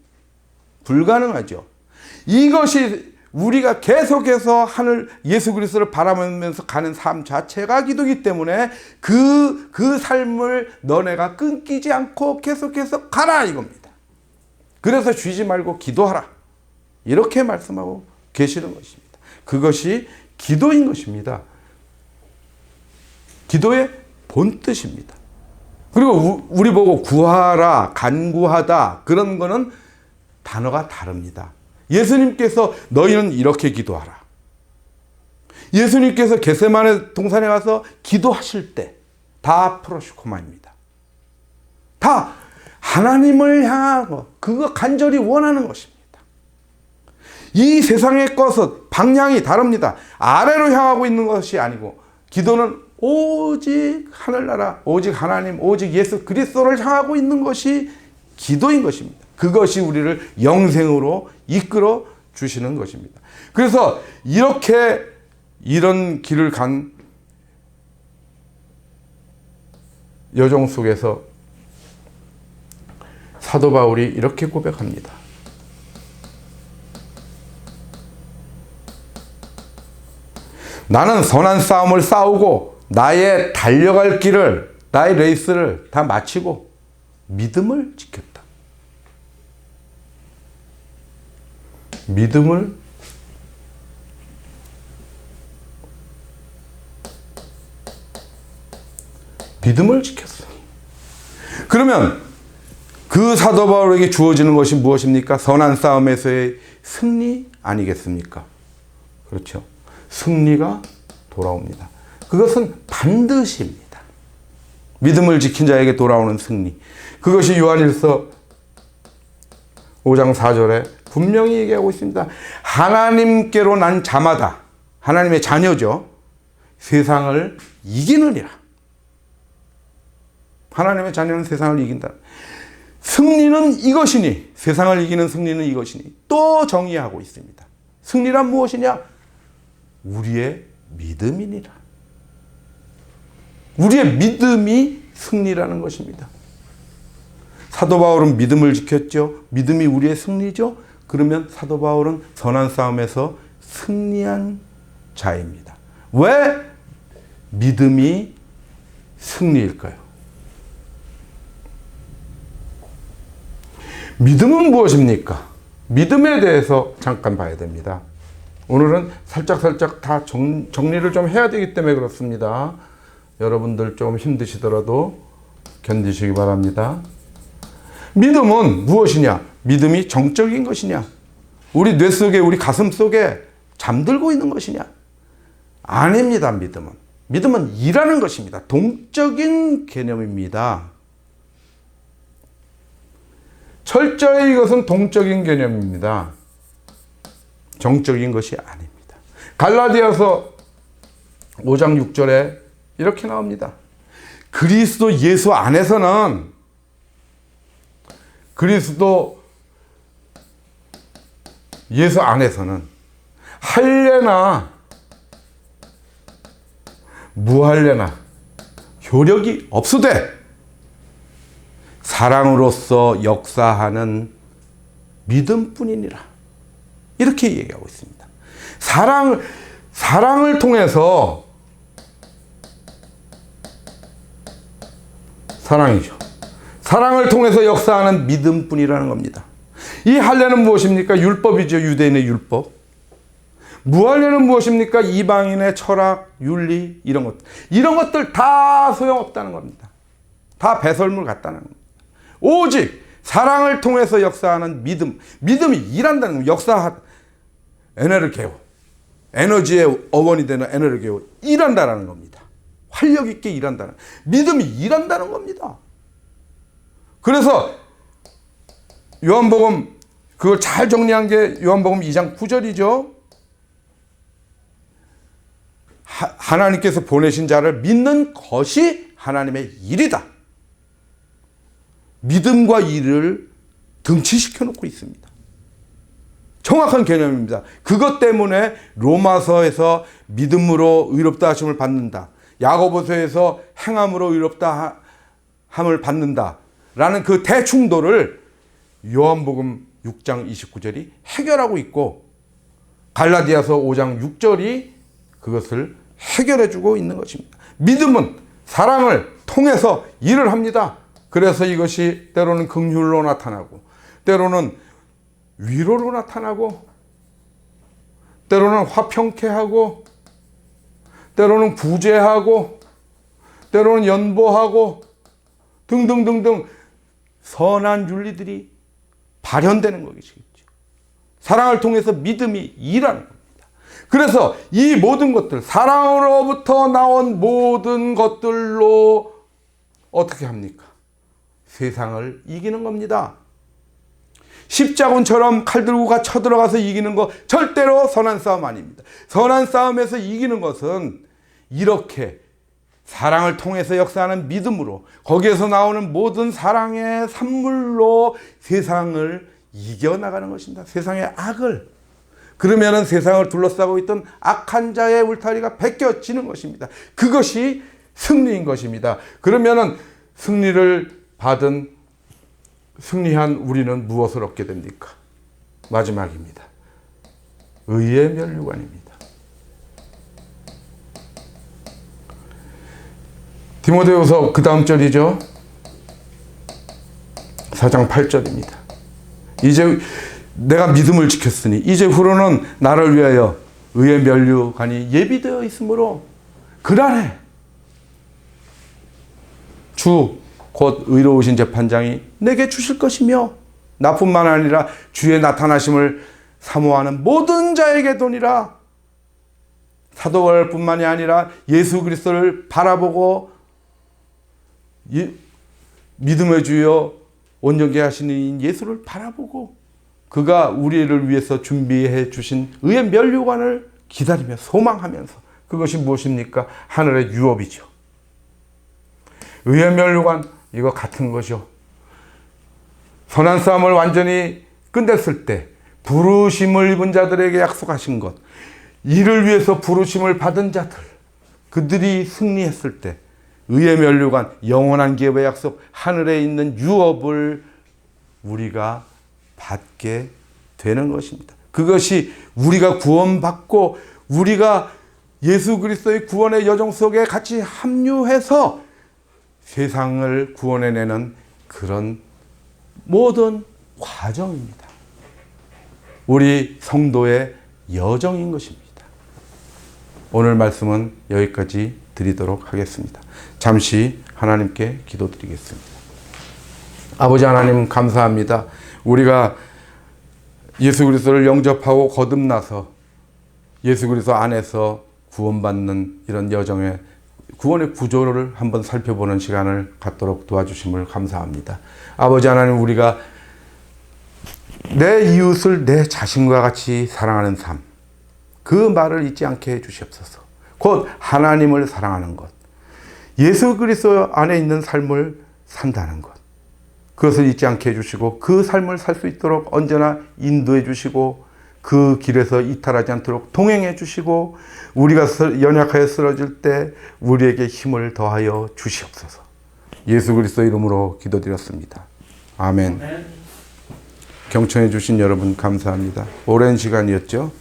불가능하죠. 이것이 우리가 계속해서 하늘 예수 그리스도를 바라보면서 가는 삶 자체가 기도이기 때문에 그 삶을 너네가 끊기지 않고 계속해서 가라 이겁니다. 그래서 쉬지 말고 기도하라 이렇게 말씀하고 계시는 것입니다. 그것이 기도인 것입니다. 기도의 본뜻입니다. 그리고 우리 보고 구하라, 간구하다 그런 거는 단어가 다릅니다. 예수님께서 너희는 이렇게 기도하라. 예수님께서 겟세마네 동산에 가서 기도하실 때 다 프로시코마입니다. 다 하나님을 향하고 그거 간절히 원하는 것입니다. 이 세상의 것은 방향이 다릅니다. 아래로 향하고 있는 것이 아니고 기도는 오직 하늘나라, 오직 하나님, 오직 예수 그리스도를 향하고 있는 것이 기도인 것입니다. 그것이 우리를 영생으로 이끌어 주시는 것입니다. 그래서 이런 길을 간 여정 속에서 사도 바울이 이렇게 고백합니다. 나는 선한 싸움을 싸우고 나의 달려갈 길을, 나의 레이스를 다 마치고 믿음을 지켰다. 믿음을 지켰어. 그러면 그 사도 바울에게 주어지는 것이 무엇입니까? 선한 싸움에서의 승리 아니겠습니까? 그렇죠. 승리가 돌아옵니다. 그것은 반드시입니다. 믿음을 지킨 자에게 돌아오는 승리. 그것이 요한일서 5장 4절에 분명히 얘기하고 있습니다. 하나님께로 난 자마다, 하나님의 자녀죠. 세상을 이기느니라. 하나님의 자녀는 세상을 이긴다. 승리는 이것이니, 세상을 이기는 승리는 이것이니 또 정의하고 있습니다. 승리란 무엇이냐? 우리의 믿음이니라. 우리의 믿음이 승리라는 것입니다. 사도 바울은 믿음을 지켰죠. 믿음이 우리의 승리죠. 그러면 사도 바울은 선한 싸움에서 승리한 자입니다. 왜 믿음이 승리일까요? 믿음은 무엇입니까? 믿음에 대해서 잠깐 봐야 됩니다. 오늘은 살짝 다 정리를 좀 해야 되기 때문에 그렇습니다. 여러분들 좀 힘드시더라도 견디시기 바랍니다. 믿음은 무엇이냐? 믿음이 정적인 것이냐? 우리 뇌 속에, 우리 가슴 속에 잠들고 있는 것이냐? 아닙니다. 믿음은 일하는 것입니다. 동적인 개념입니다. 철저히 이것은 동적인 개념입니다. 정적인 것이 아닙니다. 갈라디아서 5장 6절에 이렇게 나옵니다. 그리스도 예수 안에서는 할례나 무할례나 효력이 없으되 사랑으로서 역사하는 믿음뿐이니라. 이렇게 얘기하고 있습니다. 사랑을 통해서 사랑이죠. 사랑을 통해서 역사하는 믿음뿐이라는 겁니다. 이 할례는 무엇입니까? 율법이죠. 유대인의 율법. 무할례는 무엇입니까? 이방인의 철학, 윤리 이런 것들 다 소용없다는 겁니다. 다 배설물 같다는 겁니다. 오직 사랑을 통해서 역사하는 믿음이 일한다는 겁니다. 에너르게오, 에너지의 어원이 되는 에너르게오, 일한다라는 겁니다. 활력 있게 일한다는, 믿음이 일한다는 겁니다. 그래서 요한복음 그걸 잘 정리한 게 요한복음 2장 9절이죠. 하나님께서 보내신 자를 믿는 것이 하나님의 일이다. 믿음과 일을 등치시켜 놓고 있습니다. 정확한 개념입니다. 그것 때문에 로마서에서 믿음으로 의롭다 하심을 받는다. 야고보서에서 행함으로 의롭다 함을 받는다. 라는 그 대충도를 요한복음 6장 29절이 해결하고 있고 갈라디아서 5장 6절이 그것을 해결해 주고 있는 것입니다. 믿음은 사랑을 통해서 일을 합니다. 그래서 이것이 때로는 긍휼로 나타나고 때로는 위로로 나타나고 때로는 화평케 하고 때로는 구제하고 때로는 연보하고 등등등등 선한 윤리들이 발현되는 것이겠죠. 사랑을 통해서 믿음이 일하는 겁니다. 그래서 이 모든 것들, 사랑으로부터 나온 모든 것들로 어떻게 합니까? 세상을 이기는 겁니다. 십자군처럼 칼 들고 쳐들어가서 이기는 거 절대로 선한 싸움 아닙니다. 선한 싸움에서 이기는 것은 이렇게 사랑을 통해서 역사하는 믿음으로 거기에서 나오는 모든 사랑의 산물로 세상을 이겨나가는 것입니다. 세상의 악을. 그러면은 세상을 둘러싸고 있던 악한 자의 울타리가 벗겨지는 것입니다. 그것이 승리인 것입니다. 그러면은 승리한 우리는 무엇을 얻게 됩니까? 마지막입니다. 의의 면류관입니다. 디모데후서 그 다음 절이죠. 4장 8절입니다. 이제 내가 믿음을 지켰으니 이제 후로는 나를 위하여 의의 면류관이 예비되어 있으므로 그날에 주 곧 의로우신 재판장이 내게 주실 것이며 나뿐만 아니라 주의 나타나심을 사모하는 모든 자에게 도니라. 사도 바울뿐만이 아니라 예수 그리스도를 바라보고 믿음의 주여 온전케 하시는 예수를 바라보고 그가 우리를 위해서 준비해 주신 의의 면류관을 기다리며 소망하면서, 그것이 무엇입니까? 하늘의 유업이죠. 의의 면류관, 이거 같은 것이요. 선한 싸움을 완전히 끝냈을 때 부르심을 입은 자들에게 약속하신 것, 이를 위해서 부르심을 받은 자들, 그들이 승리했을 때 의의 면류관, 영원한 기업의 약속, 하늘에 있는 유업을 우리가 받게 되는 것입니다. 그것이 우리가 구원받고 우리가 예수 그리스도의 구원의 여정 속에 같이 합류해서 세상을 구원해내는 그런 모든 과정입니다. 우리 성도의 여정인 것입니다. 오늘 말씀은 여기까지 드리도록 하겠습니다. 잠시 하나님께 기도드리겠습니다. 아버지 하나님 감사합니다. 우리가 예수 그리스도를 영접하고 거듭나서 예수 그리스도 안에서 구원받는 이런 여정의 구원의 구조를 한번 살펴보는 시간을 갖도록 도와주심을 감사합니다. 아버지 하나님, 우리가 내 이웃을 내 자신과 같이 사랑하는 삶, 그 말을 잊지 않게 해주시옵소서. 곧 하나님을 사랑하는 것, 예수 그리스도 안에 있는 삶을 산다는 것, 그것을 잊지 않게 해주시고 그 삶을 살 수 있도록 언제나 인도해 주시고 그 길에서 이탈하지 않도록 동행해 주시고 우리가 연약하여 쓰러질 때 우리에게 힘을 더하여 주시옵소서. 예수 그리스도 이름으로 기도드렸습니다. 아멘. 경청해 주신 여러분 감사합니다. 오랜 시간이었죠.